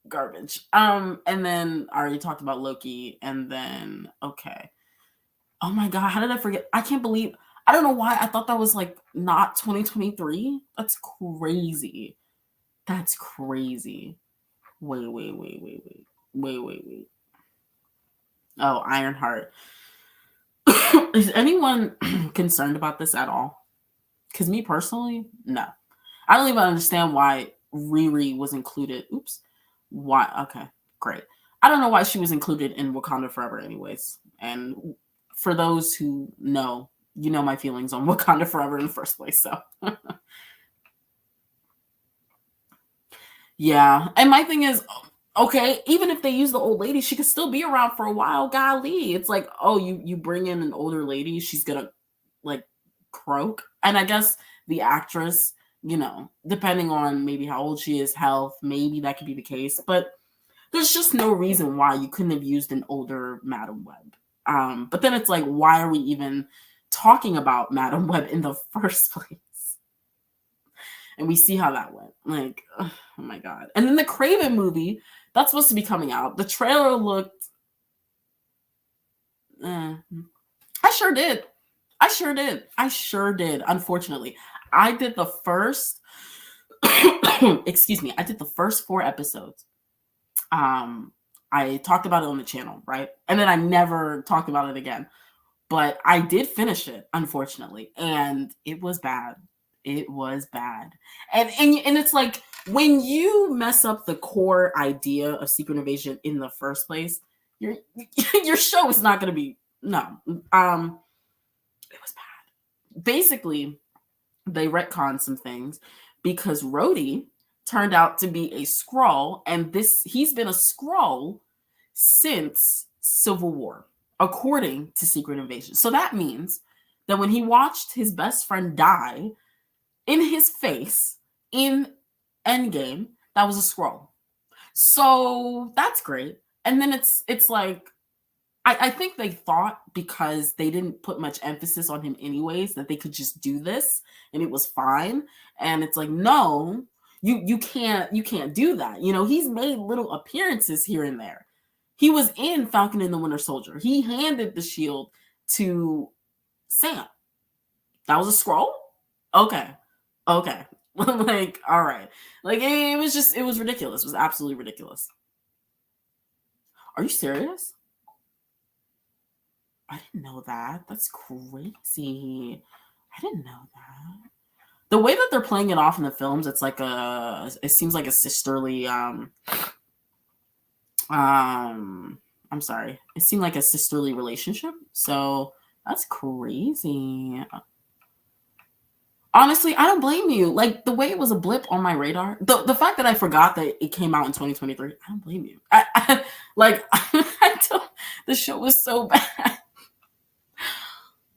Garbage. And then I already talked about Loki, and then okay. Oh my god, how did I forget? I can't believe, I don't know why I thought that was like not 2023. That's crazy. That's crazy. Wait. Oh, Ironheart. Is anyone concerned about this at all? Because me personally, no. I don't even understand why Riri was included. Oops. Why? Okay, great. I don't know why she was included in Wakanda Forever anyways. And for those who know, you know my feelings on Wakanda Forever in the first place. So yeah. And my thing is, okay, even if they use the old lady, she could still be around for a while. Golly. It's like, oh, you bring in an older lady, she's gonna like croak. And I guess the actress, depending on maybe how old she is, health, maybe that could be the case. But there's just no reason why you couldn't have used an older Madam Web. But then it's like, why are we even talking about Madam Web in the first place? And we see how that went. Like, oh my god. And then the Kraven movie, that's supposed to be coming out. The trailer looked... I sure did. Unfortunately. I did the first... excuse me. I did the first 4 episodes. I talked about it on the channel, right? And then I never talked about it again. But I did finish it, unfortunately. And it was bad. It was bad. And it's like, when you mess up the core idea of Secret Invasion in the first place, your show is not going to be... No. It was bad. Basically, they retconned some things because Rhodey turned out to be a Skrull, and he's been a Skrull since Civil War, according to Secret Invasion. So that means that when he watched his best friend die in his face in Endgame, that was a Skrull. So that's great. And then it's like, I think they thought because they didn't put much emphasis on him anyways, that they could just do this and it was fine. And it's like, no, you can't do that. He's made little appearances here and there. He was in Falcon and the Winter Soldier. He handed the shield to Sam. That was a Skrull? Okay. Like, all right. Like, it was ridiculous. It was absolutely ridiculous. Are you serious? I didn't know that. That's crazy. I didn't know that. The way that they're playing it off in the films, it's like it seems like a sisterly, I'm sorry. It seemed like a sisterly relationship. So that's crazy. Honestly, I don't blame you. Like, the way it was a blip on my radar, the fact that I forgot that it came out in 2023, I don't blame you. The show was so bad.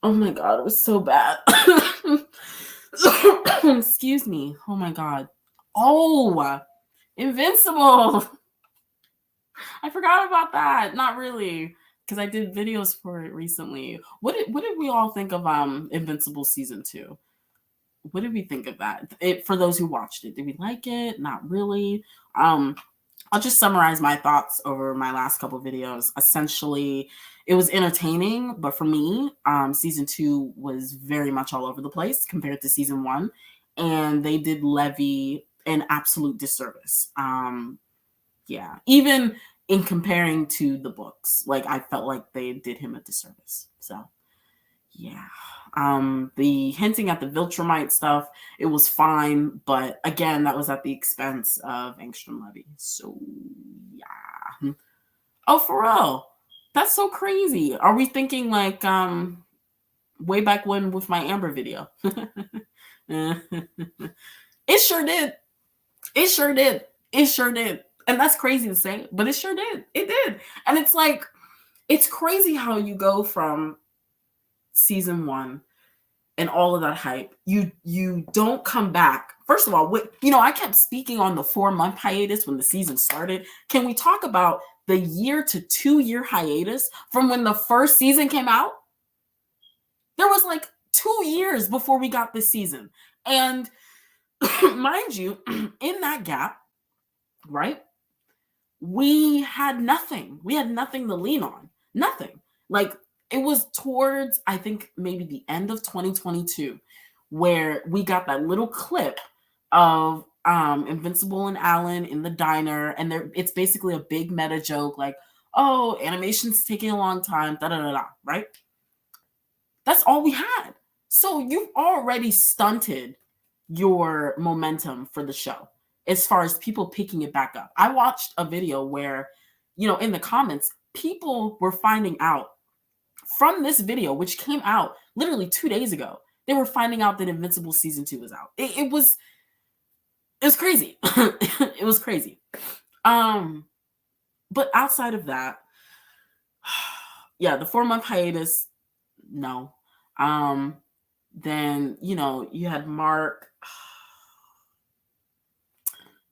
Oh my god, it was so bad. Excuse me. Oh my god. Oh, Invincible. I forgot about that. Not really, because I did videos for it recently. What did we all think of Invincible season 2? What did we think of that? For those who watched it, did we like it? Not really. I'll just summarize my thoughts over my last couple videos. Essentially, it was entertaining, but for me, season 2 was very much all over the place compared to season 1, and they did Levi an absolute disservice. Yeah, even in comparing to the books, like, I felt like they did him a disservice. So, yeah. The hinting at the Viltrumite stuff, it was fine, but again, that was at the expense of Angstrom Levy. So, yeah. Oh, for real? That's so crazy. Are we thinking like way back when with my Amber video? It sure did. It sure did. And that's crazy to say, but it sure did. It did. And it's like, it's crazy how you go from season 1 and all of that hype. You don't come back. First of all, I kept speaking on the 4-month hiatus when the season started. Can we talk about the year to 2-year hiatus from when the first season came out? There was like 2 years before we got this season. And mind you, in that gap, right, we had nothing. We had nothing to lean on. Nothing. Like, it was towards, I think, maybe the end of 2022 where we got that little clip of Invincible and Alan in the diner, and it's basically a big meta joke like, oh, animation's taking a long time, da-da-da-da, right? That's all we had. So you've already stunted your momentum for the show as far as people picking it back up. I watched a video where, in the comments, people were finding out from this video, which came out literally 2 days ago. They were finding out that Invincible season 2 was out. It was crazy. It was crazy. But outside of that, yeah, the 4-month hiatus, no. Then, you had Mark.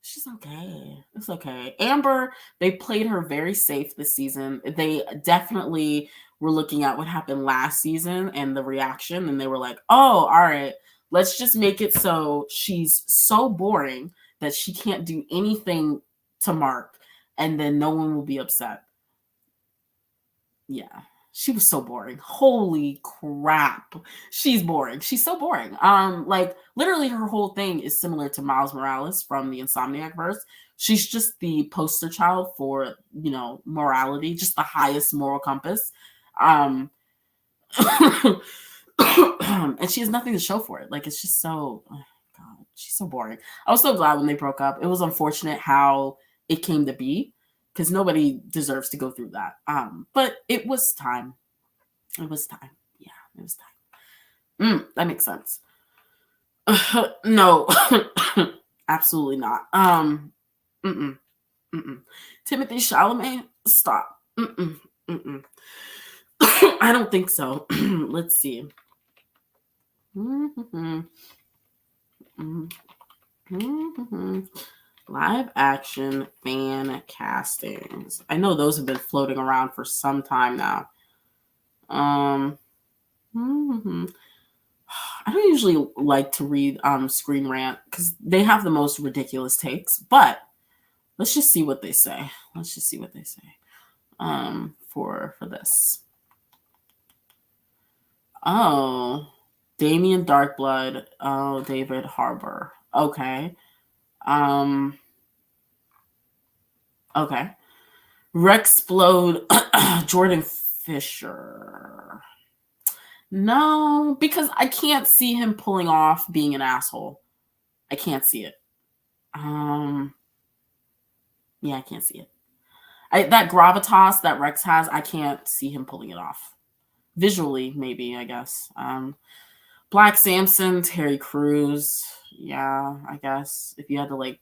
She's okay. It's okay. Amber, they played her very safe this season. They definitely were looking at what happened last season and the reaction, and they were like, oh, all right, let's just make it so she's so boring that she can't do anything to Mark, and then no one will be upset. Yeah. She was so boring. Holy crap. She's boring. She's so boring. Like, literally her whole thing is similar to Miles Morales from the Insomniac verse. She's just the poster child for, morality, just the highest moral compass. And she has nothing to show for it. Like, it's just so, oh God, she's so boring. I was so glad when they broke up. It was unfortunate how it came to be, because nobody deserves to go through that. But it was time. It was time. Yeah, it was time. That makes sense. No, absolutely not. Timothy Chalamet, stop. I don't think so. Let's see. Live action fan castings. I know those have been floating around for some time now. I don't usually like to read Screen Rant because they have the most ridiculous takes, but let's just see what they say. For this. Oh, Damien Darkblood. Oh, David Harbour. Okay. Okay. Rexplode, Jordan Fisher. No, because I can't see him pulling off being an asshole. I can't see it. Yeah, I can't see it. That gravitas that Rex has, I can't see him pulling it off. Visually, maybe, I guess. Black Samson, Terry Crews. Yeah, I guess. If you had to,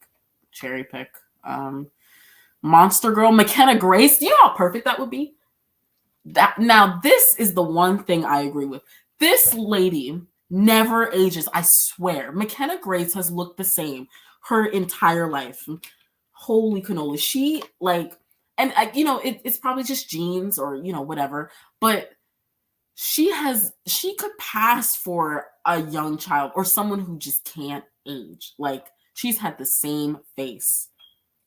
cherry pick. Monster Girl, McKenna Grace. Do you know how perfect that would be? Now, this is the one thing I agree with. This lady never ages, I swear. McKenna Grace has looked the same her entire life. Holy cannoli. She, it's probably just genes or, whatever. But she could pass for a young child or someone who just can't age. She's had the same face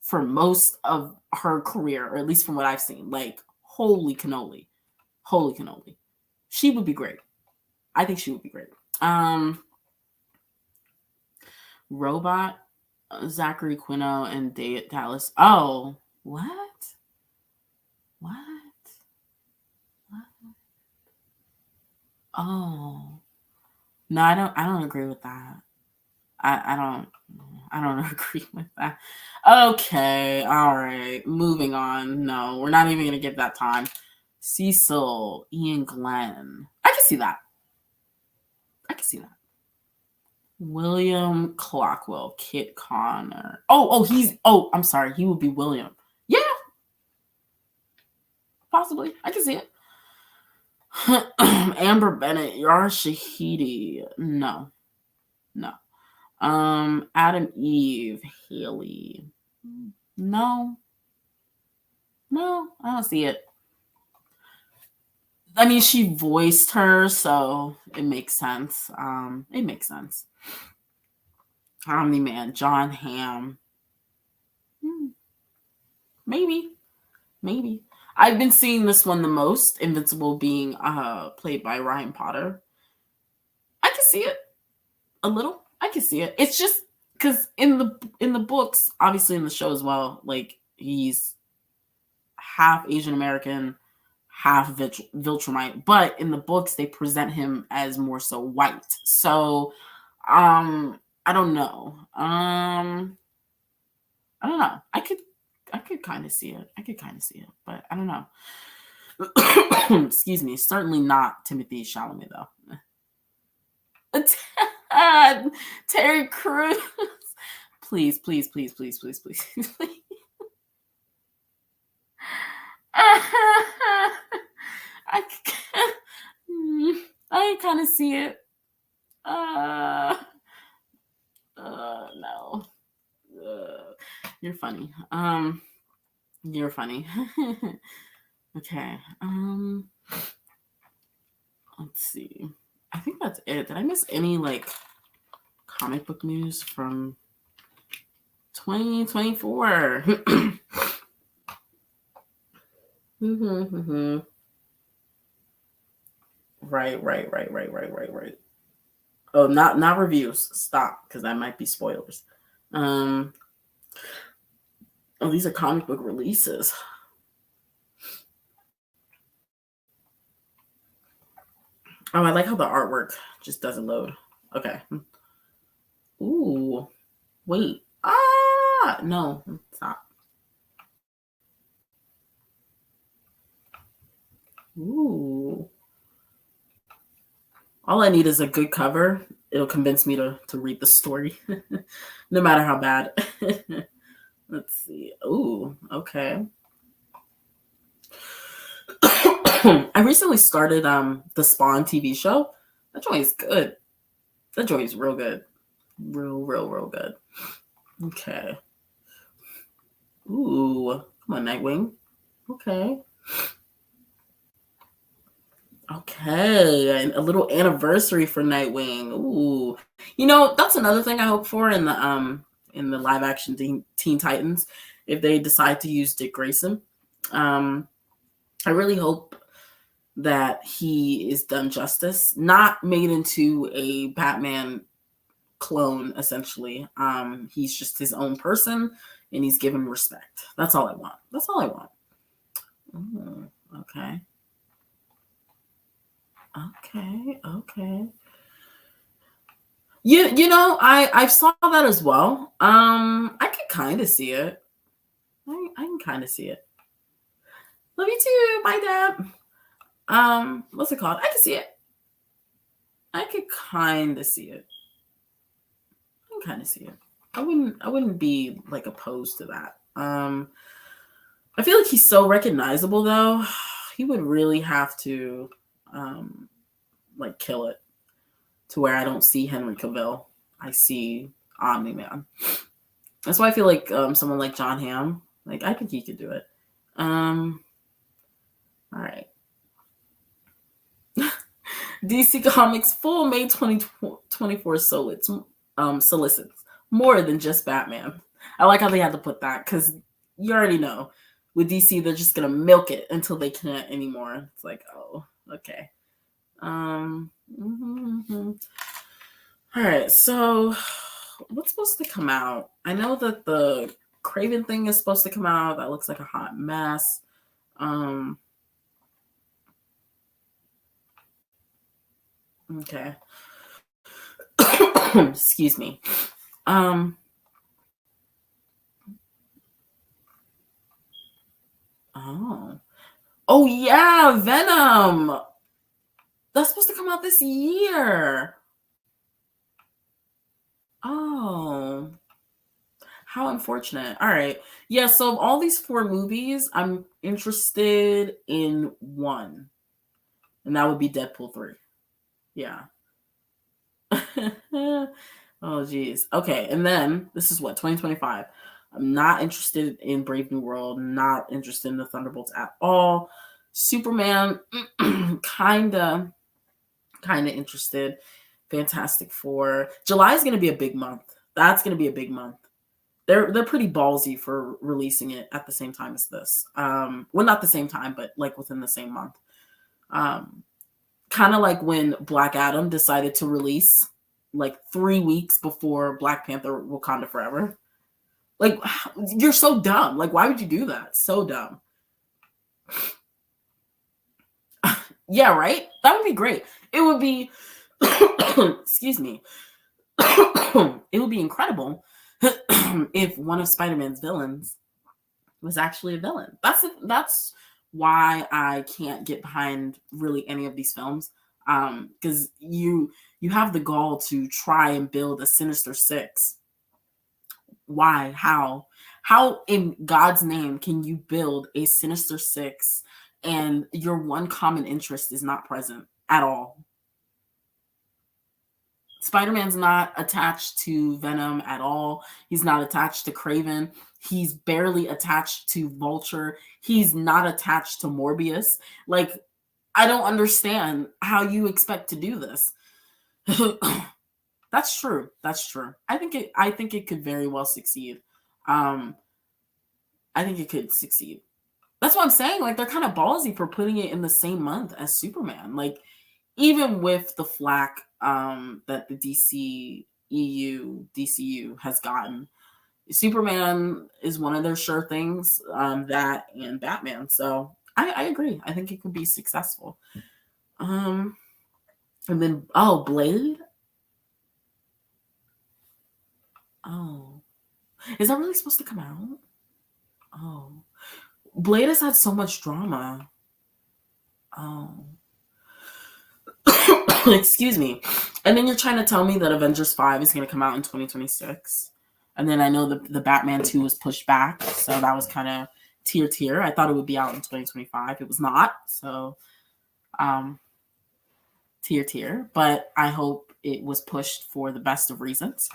for most of her career, or at least from what I've seen. Holy cannoli. Holy cannoli. She would be great. I think she would be great. Robot, Zachary Quino, and Dallas. Oh, what? Oh. No, I don't agree with that. I don't agree with that. Okay, all right. Moving on. No, we're not even gonna give that time. Cecil, Ian Glenn. I can see that. William Clockwell, Kit Connor. I'm sorry. He would be William. Yeah, possibly. I can see it. Amber Bennett, Yara Shahidi. No. Adam Eve, Haley. No, I don't see it. I mean, she voiced her, so it makes sense. Omni-Man, John Hamm. Maybe. I've been seeing this one the most, Invincible being played by Ryan Potter. I can see it a little. I can see it. It's just because in the books, obviously in the show as well, like he's half Asian American, half Viltrumite, but in the books they present him as more so white. So I don't know. I don't know. I could kind of see it. But I don't know. Excuse me. Certainly not Timothy Chalamet though. Terry Crews. Please. I kind of see it. No. You're funny. You're funny. Okay. Let's see. I think that's it. Did I miss any like comic book news from 2024? Right. Oh, not reviews. Stop, because that might be spoilers. Oh, these are comic book releases. Oh, I like how the artwork just doesn't load. Okay. Ooh. Wait. No. Stop. Ooh. All I need is a good cover. It'll convince me to read the story, no matter how bad. Let's see. Ooh, okay. I recently started the Spawn TV show. That joint is good. That joint is real good. Real good. Okay. Ooh, come on, Nightwing. Okay. Okay, a little anniversary for Nightwing. Ooh, that's another thing I hope for in the live action Teen Titans, if they decide to use Dick Grayson. I really hope that he is done justice, not made into a Batman clone. Essentially, he's just his own person, and he's given respect. That's all I want. Ooh, okay. Okay. I saw that as well. I can kind of see it. I can kind of see it. Love you too, my dad. What's it called? I can see it. I could kind of see it. I wouldn't be like opposed to that. I feel like he's so recognizable though. He would really have to like kill it to where I don't see Henry Cavill. I see Omni-Man. That's why I feel like someone like John Hamm, like I think he could do it. All right. DC Comics full May 2024 solicits more than just Batman. I like how they had to put that because you already know with DC they're just gonna milk it until they can't anymore. It's like, oh, okay. All right, so what's supposed to come out? I know that the Craven thing is supposed to come out. That looks like a hot mess. Okay. Excuse me. Oh yeah, Venom. That's supposed to come out this year. Oh, how unfortunate. All right. Yeah, so of all these 4 movies, I'm interested in one, and that would be Deadpool 3. Yeah. Oh, geez. Okay, and then this is what, 2025. I'm not interested in Brave New World, not interested in the Thunderbolts at all. Superman, kinda interested. Fantastic Four. July is going to be a big month. That's going to be a big month. They're pretty ballsy for releasing it at the same time as this. Well, not the same time, but like within the same month. Kind of like when Black Adam decided to release like 3 weeks before Black Panther Wakanda Forever. Like, you're so dumb. Like, why would you do that? So dumb. Yeah, right? That would be great. It would be, excuse me. It would be incredible if one of Spider-Man's villains was actually a villain. That's why I can't get behind really any of these films. Because you have the gall to try and build a Sinister Six. Why? How in God's name can you build a Sinister Six and your one common interest is not present at all? Spider-Man's not attached to Venom at all. He's not attached to Kraven. He's barely attached to Vulture. He's not attached to Morbius. Like, I don't understand how you expect to do this. That's true. That's true. I think it could very well succeed. I think it could succeed. That's what I'm saying. Like, they're kind of ballsy for putting it in the same month as Superman. Like, even with the flack that the DCU has gotten, Superman is one of their sure things, that and Batman. So I agree. I think it could be successful. And then, Blade. Oh, is that really supposed to come out? Oh, Blade has had so much drama. Oh. Excuse me. And then you're trying to tell me that Avengers 5 is going to come out in 2026. And then I know the Batman 2 was pushed back. So that was kind of tier. I thought it would be out in 2025. It was not. So tier. But I hope it was pushed for the best of reasons.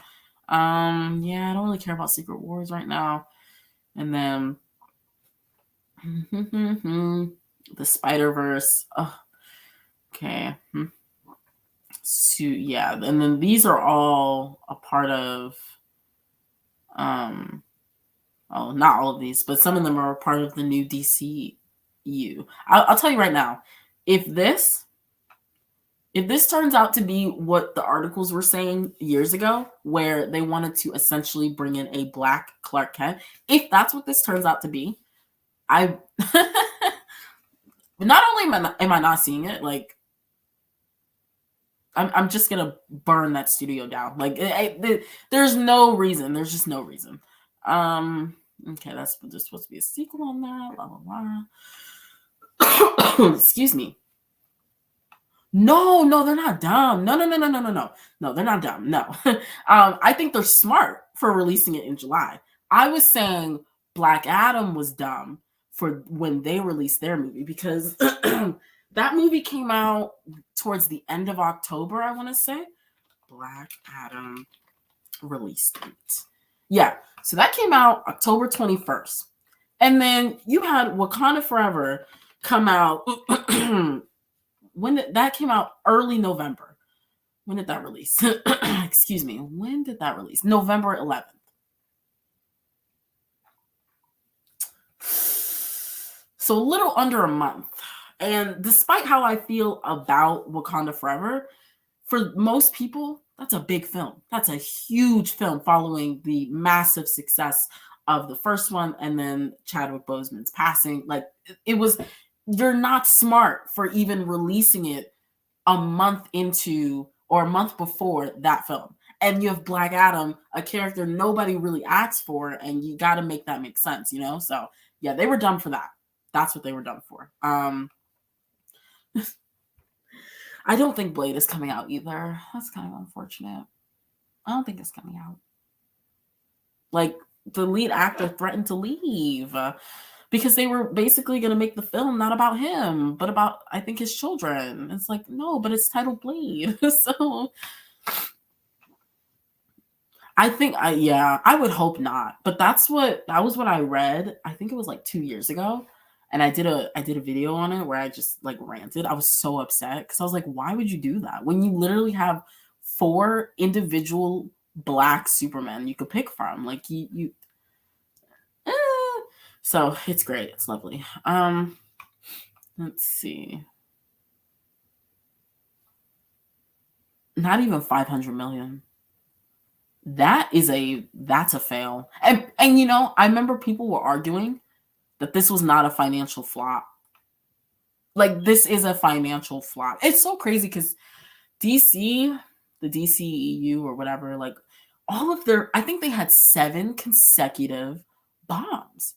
Yeah, I don't really care about Secret Wars right now. And then the Spider-Verse. Oh, okay. So yeah, and then these are all a part of not all of these, but some of them are a part of the new DCU. I'll tell you right now, if this turns out to be what the articles were saying years ago, where they wanted to essentially bring in a black Clark Kent, if that's what this turns out to be, not only am I not seeing it, like, I'm just gonna burn that studio down. Like, there's no reason. There's just no reason. Okay, there's supposed to be a sequel on that. Blah blah blah. Excuse me. No, they're not dumb. No, they're not dumb. No, I think they're smart for releasing it in July. I was saying Black Adam was dumb for when they released their movie, because that movie came out towards the end of October, I want to say. Black Adam release date. Yeah, so that came out October 21st. And then you had Wakanda Forever come out. That came out early November. When did that release? Excuse me. When did that release? November 11th. So a little under a month. And despite how I feel about Wakanda Forever, for most people, that's a big film. That's a huge film following the massive success of the first one and then Chadwick Boseman's passing. Like, it was, you're not smart for even releasing it a month into or a month before that film. And you have Black Adam, a character nobody really asked for, and you got to make that make sense, you know? So, yeah, they were dumb for that. That's what they were done for. I don't think Blade is coming out either. That's kind of unfortunate. I don't think it's coming out. Like, the lead actor threatened to leave because they were basically going to make the film not about him, but about, I think, his children. It's like, no, but it's titled Blade. So I think I would hope not. But that was what I read. I think it was like 2 years ago. And I did a video on it where I just like ranted. I was so upset because I was like, why would you do that when you literally have 4 individual Black Supermen you could pick from? Like you so it's great. It's lovely. Let's see. Not even 500 million. That's a fail. And you know, I remember people were arguing that this was not a financial flop. Like, this is a financial flop. It's so crazy because DC, the DCEU or whatever, like all of I think they had 7 consecutive bombs.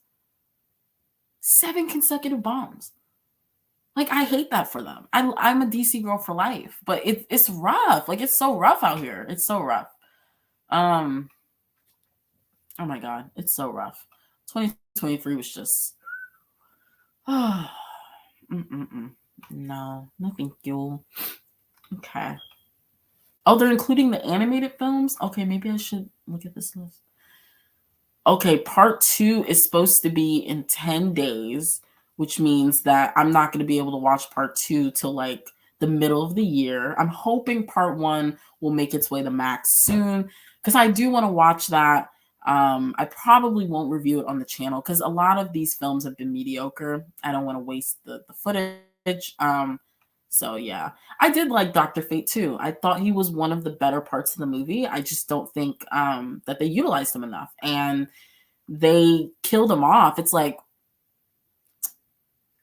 7 consecutive bombs. Like, I hate that for them. I'm a DC girl for life, but it's rough. Like, it's so rough out here. It's so rough. Oh my God, it's so rough. 2023 was just, no, thank you. Okay. Oh, they're including the animated films? Okay, maybe I should look at this list. Okay, part 2 is supposed to be in 10 days, which means that I'm not going to be able to watch part 2 till like the middle of the year. I'm hoping part 1 will make its way to Max soon because I do want to watch that. I probably won't review it on the channel because a lot of these films have been mediocre. I don't want to waste the footage. So yeah, I did like Dr. Fate too. I thought he was one of the better parts of the movie. I just don't think that they utilized him enough, and they killed him off. It's like,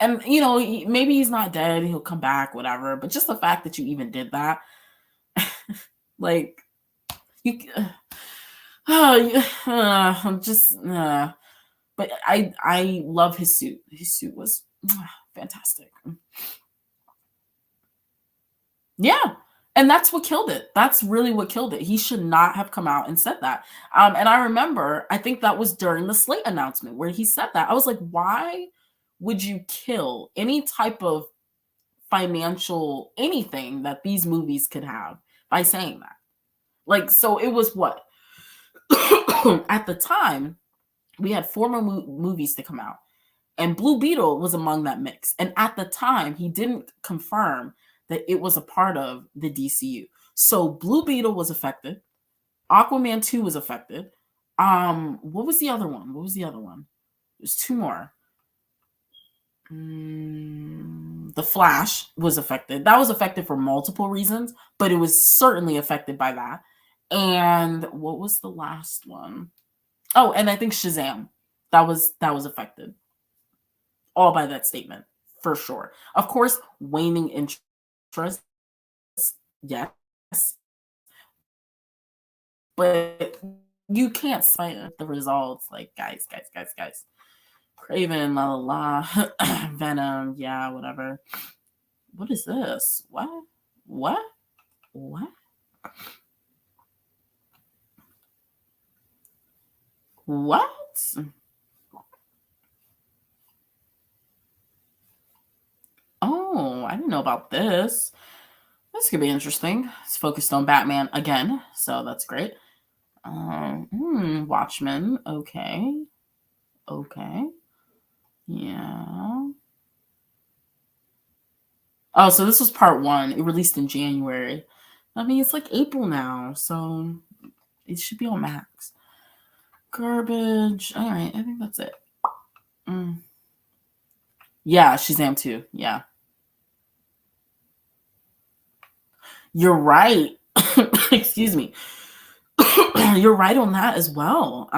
and you know, maybe he's not dead. He'll come back, whatever. But just the fact that you even did that, like, you, I'm just, but I love his suit. His suit was fantastic. Yeah. And that's what killed it. That's really what killed it. He should not have come out and said that. And I remember, I think that was during the Slate announcement where he said that. I was like, why would you kill any type of financial anything that these movies could have by saying that? Like, so it was what? At the time, we had 4 more movies to come out. And Blue Beetle was among that mix. And at the time, he didn't confirm that it was a part of the DCU. So Blue Beetle was affected. Aquaman 2 was affected. What was the other one? There's 2 more. The Flash was affected. That was affected for multiple reasons, but it was certainly affected by that. And what was the last one? Oh, and I think Shazam. That was affected. All by that statement, for sure. Of course, waning interest. Yes. But you can't cite the results. Like, guys. Craven, la la la. Venom, yeah, whatever. What is this? What? Oh, I didn't know about this. This could be interesting. It's focused on Batman again, so that's great. Watchmen. Okay. Yeah. Oh, so this was part 1. It released in January. I mean, it's like April now, so it should be on Max. Garbage. All right, I think that's it. Yeah, Shazam 2. Yeah. You're right. Excuse me. You're right on that as well.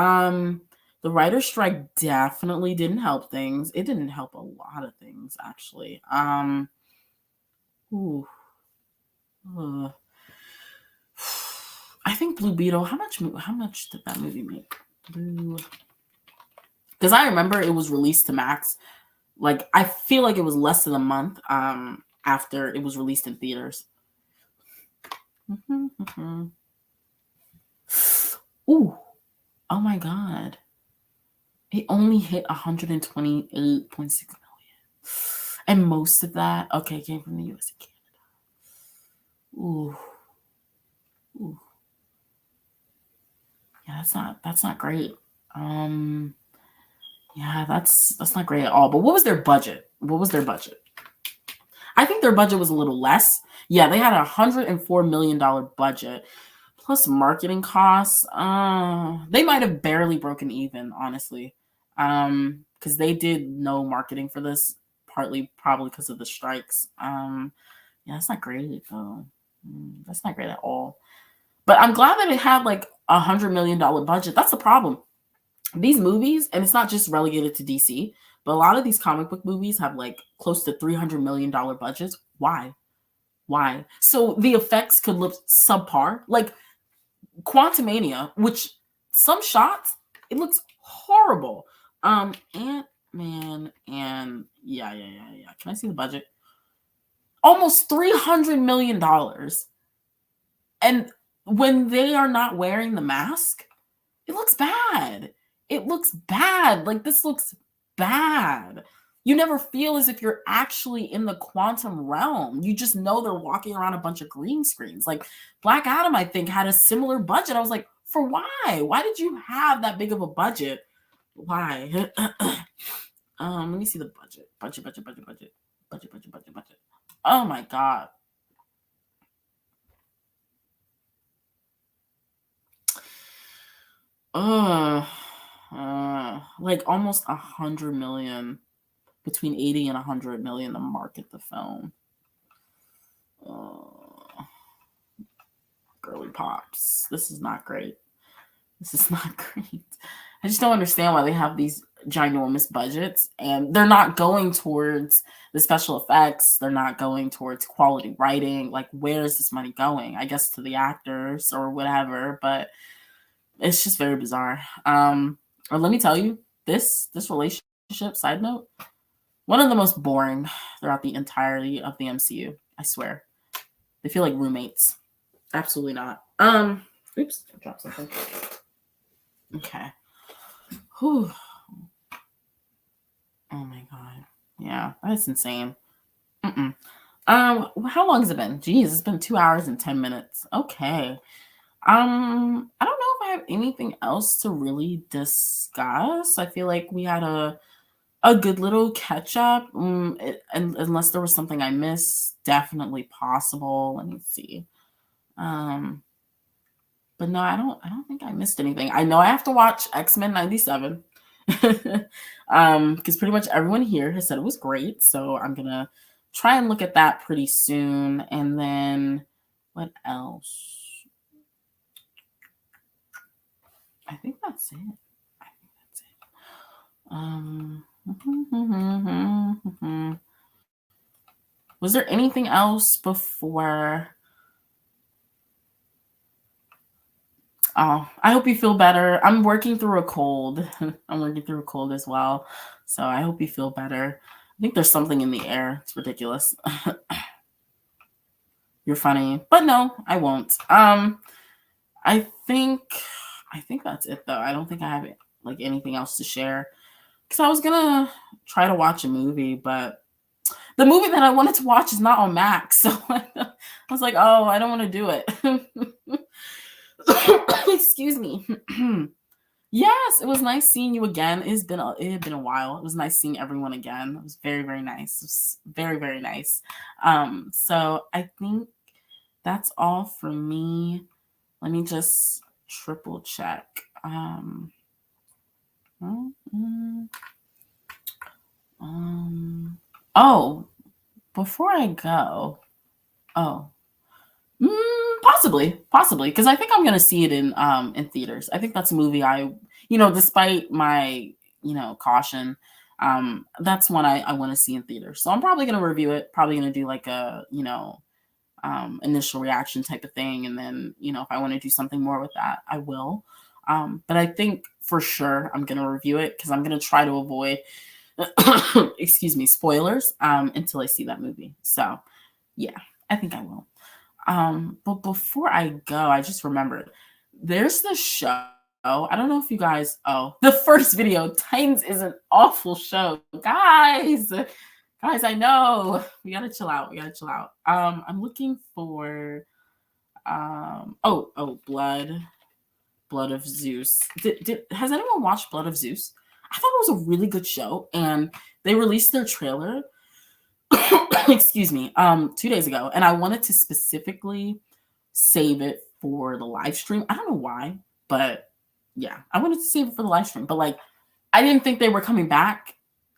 The writer's strike definitely didn't help things. It didn't help a lot of things, actually. I think Blue Beetle. How much did that movie make? Because I remember it was released to Max. Like, I feel like it was less than a month after it was released in theaters. Ooh, oh my God. It only hit 128.6 million. And most of that, okay, came from the US and Canada. Ooh. Ooh. Yeah, that's not great. Yeah, that's not great at all. But what was their budget? What was their budget? I think their budget was a little less. Yeah, they had $104 million budget plus marketing costs. They might have barely broken even, honestly. Because they did no marketing for this, partly probably because of the strikes. Yeah, that's not great though. That's not great at all. But I'm glad that it had like $100 million budget. That's the problem. These movies, and it's not just relegated to DC, but a lot of these comic book movies have like close to $300 million budgets. Why? Why? So the effects could look subpar. Like Quantumania, which some shots, it looks horrible. Ant-Man and yeah. Can I see the budget? Almost $300 million. And when they are not wearing the mask, it looks bad. It looks bad. Like this looks bad. You never feel as if you're actually in the quantum realm. You just know they're walking around a bunch of green screens. Like Black Adam, I think, had a similar budget. I was like, for why? Why did you have that big of a budget? Why? Let me see the budget. Budget. Oh my God. Like almost 100 million, between 80 and 100 million to market the film. Girly pops. This is not great. I just don't understand why they have these ginormous budgets and they're not going towards the special effects. They're not going towards quality writing. Like, where is this money going? I guess to the actors or whatever, but it's just very bizarre. Or let me tell you, this relationship, side note, one of the most boring throughout the entirety of the MCU. I swear. They feel like roommates. Absolutely not. Oops, I dropped something. Okay. Whew. Oh my God. Yeah, that's insane. How long has it been? Jeez, it's been 2 hours and 10 minutes. Okay. I don't know if I have anything else to really discuss. I feel like we had a good little catch up. And unless there was something I missed, definitely possible. Let me see. But no, I don't think I missed anything. I know I have to watch X-Men 97. Because pretty much everyone here has said it was great. So I'm gonna try and look at that pretty soon. And then what else? I think that's it. Was there anything else before? Oh, I hope you feel better. I'm working through a cold. I'm working through a cold as well. So I hope you feel better. I think there's something in the air. It's ridiculous. You're funny. But no, I won't. I think that's it though. I don't think I have like anything else to share. Because I was gonna try to watch a movie, but the movie that I wanted to watch is not on Max. So I was like, oh, I don't want to do it. Excuse me. Yes, it was nice seeing you again. It had been a while. It was nice seeing everyone again. It was very, very nice. It was very, very nice. So I think that's all for me. Let me just triple check. Oh, before I go, possibly, because I think I'm gonna see it in theaters. I think that's a movie despite my caution, that's one I want to see in theaters. So I'm probably gonna review it. Probably gonna do like a initial reaction type of thing, and then if I want to do something more with that, I will. But I think for sure I'm gonna review it because I'm gonna try to avoid excuse me, spoilers until I see that movie. So yeah, I think I will. But before I go, I just remembered there's the show. I don't know if you guys. Oh, the first video. Titans is an awful show, guys. Guys, I know we gotta chill out. We gotta chill out. I'm looking for. Blood of Zeus. Has anyone watched Blood of Zeus? I thought it was a really good show, and they released their trailer. Excuse me. 2 days ago, and I wanted to specifically save it for the live stream. I don't know why, but yeah, I wanted to save it for the live stream. But like, I didn't think they were coming back,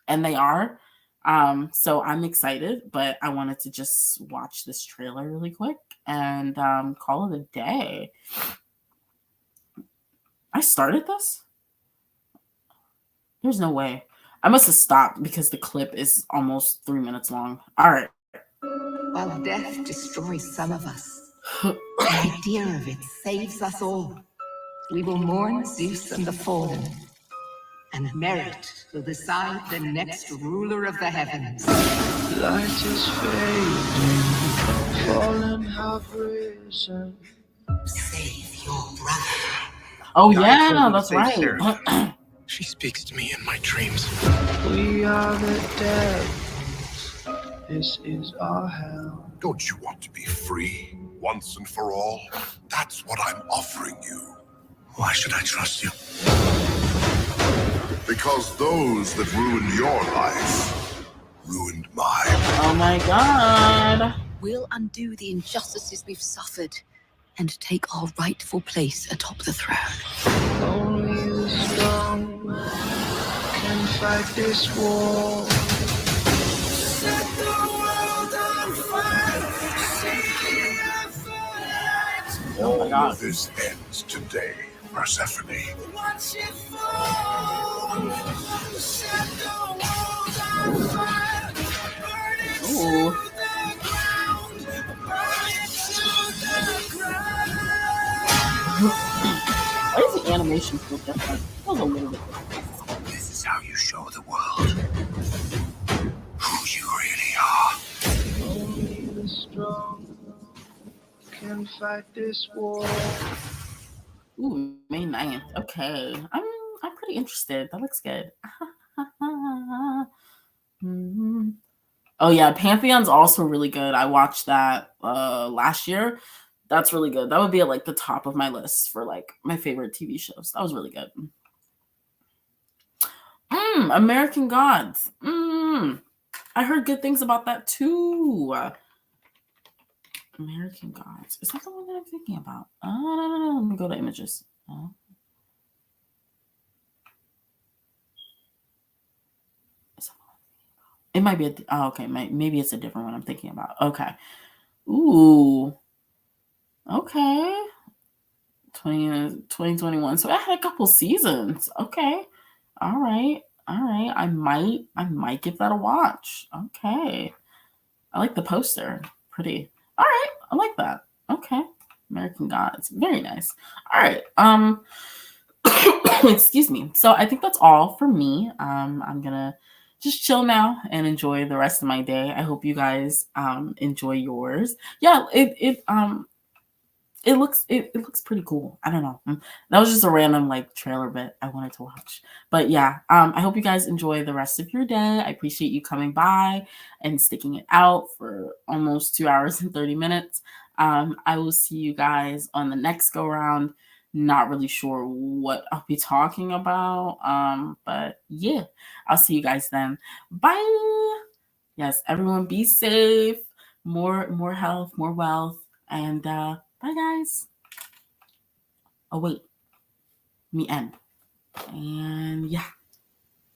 and they are. So I'm excited, but I wanted to just watch this trailer really quick and call it a day. I started this? There's no way. I must have stopped because the clip is almost 3 minutes long. All right. While death destroys some of us, the idea of it saves us all. We will mourn Zeus and the fallen, and merit will decide the next ruler of the heavens. Light is fading, fallen have risen. Save your brother. Oh, Yeah, I yeah, told you to that's say right. seriously. She speaks to me in my dreams. We are the dead. This is our hell. Don't you want to be free once and for all? That's what I'm offering you. Why should I trust you? Because those that ruined your life ruined mine. Oh my god. We'll undo the injustices we've suffered and take our rightful place atop the throne. Only the strong can fight this war. Set the world on fire. Oh my god. This ends today, Persephone. Watch it fall. Set the world on fire. Burn it Ooh. to the ground. Burn it to the ground. Why does the animation feel different? It was a little bit different. This is how you show the world who you really are. Only the strong can fight this war. Ooh, May 9th. Okay. I'm pretty interested. That looks good. Mhm. Oh yeah, Pantheon's also really good. I watched that last year. That's really good. That would be at like the top of my list for like my favorite TV shows. That was really good. American Gods. I heard good things about that too. American Gods. Is that the one that I'm thinking about? No. Let me go to images. Is that what I'm thinking about? It might be okay. Maybe it's a different one I'm thinking about. Okay. Ooh. Okay. 2021. So I had a couple seasons. Okay. All right. I might give that a watch. Okay. I like the poster. Pretty. All right. I like that. Okay. American Gods. Very nice. All right. Excuse me. So I think that's all for me. I'm gonna just chill now and enjoy the rest of my day. I hope you guys enjoy yours. Yeah, it looks pretty cool. I don't know. That was just a random like trailer bit I wanted to watch. But yeah, I hope you guys enjoy the rest of your day. I appreciate you coming by and sticking it out for almost 2 hours and 30 minutes. I will see you guys on the next go round. Not really sure what I'll be talking about. But yeah, I'll see you guys then. Bye. Yes, everyone be safe. More health, more wealth, and bye guys. Oh wait. Let me end. And yeah.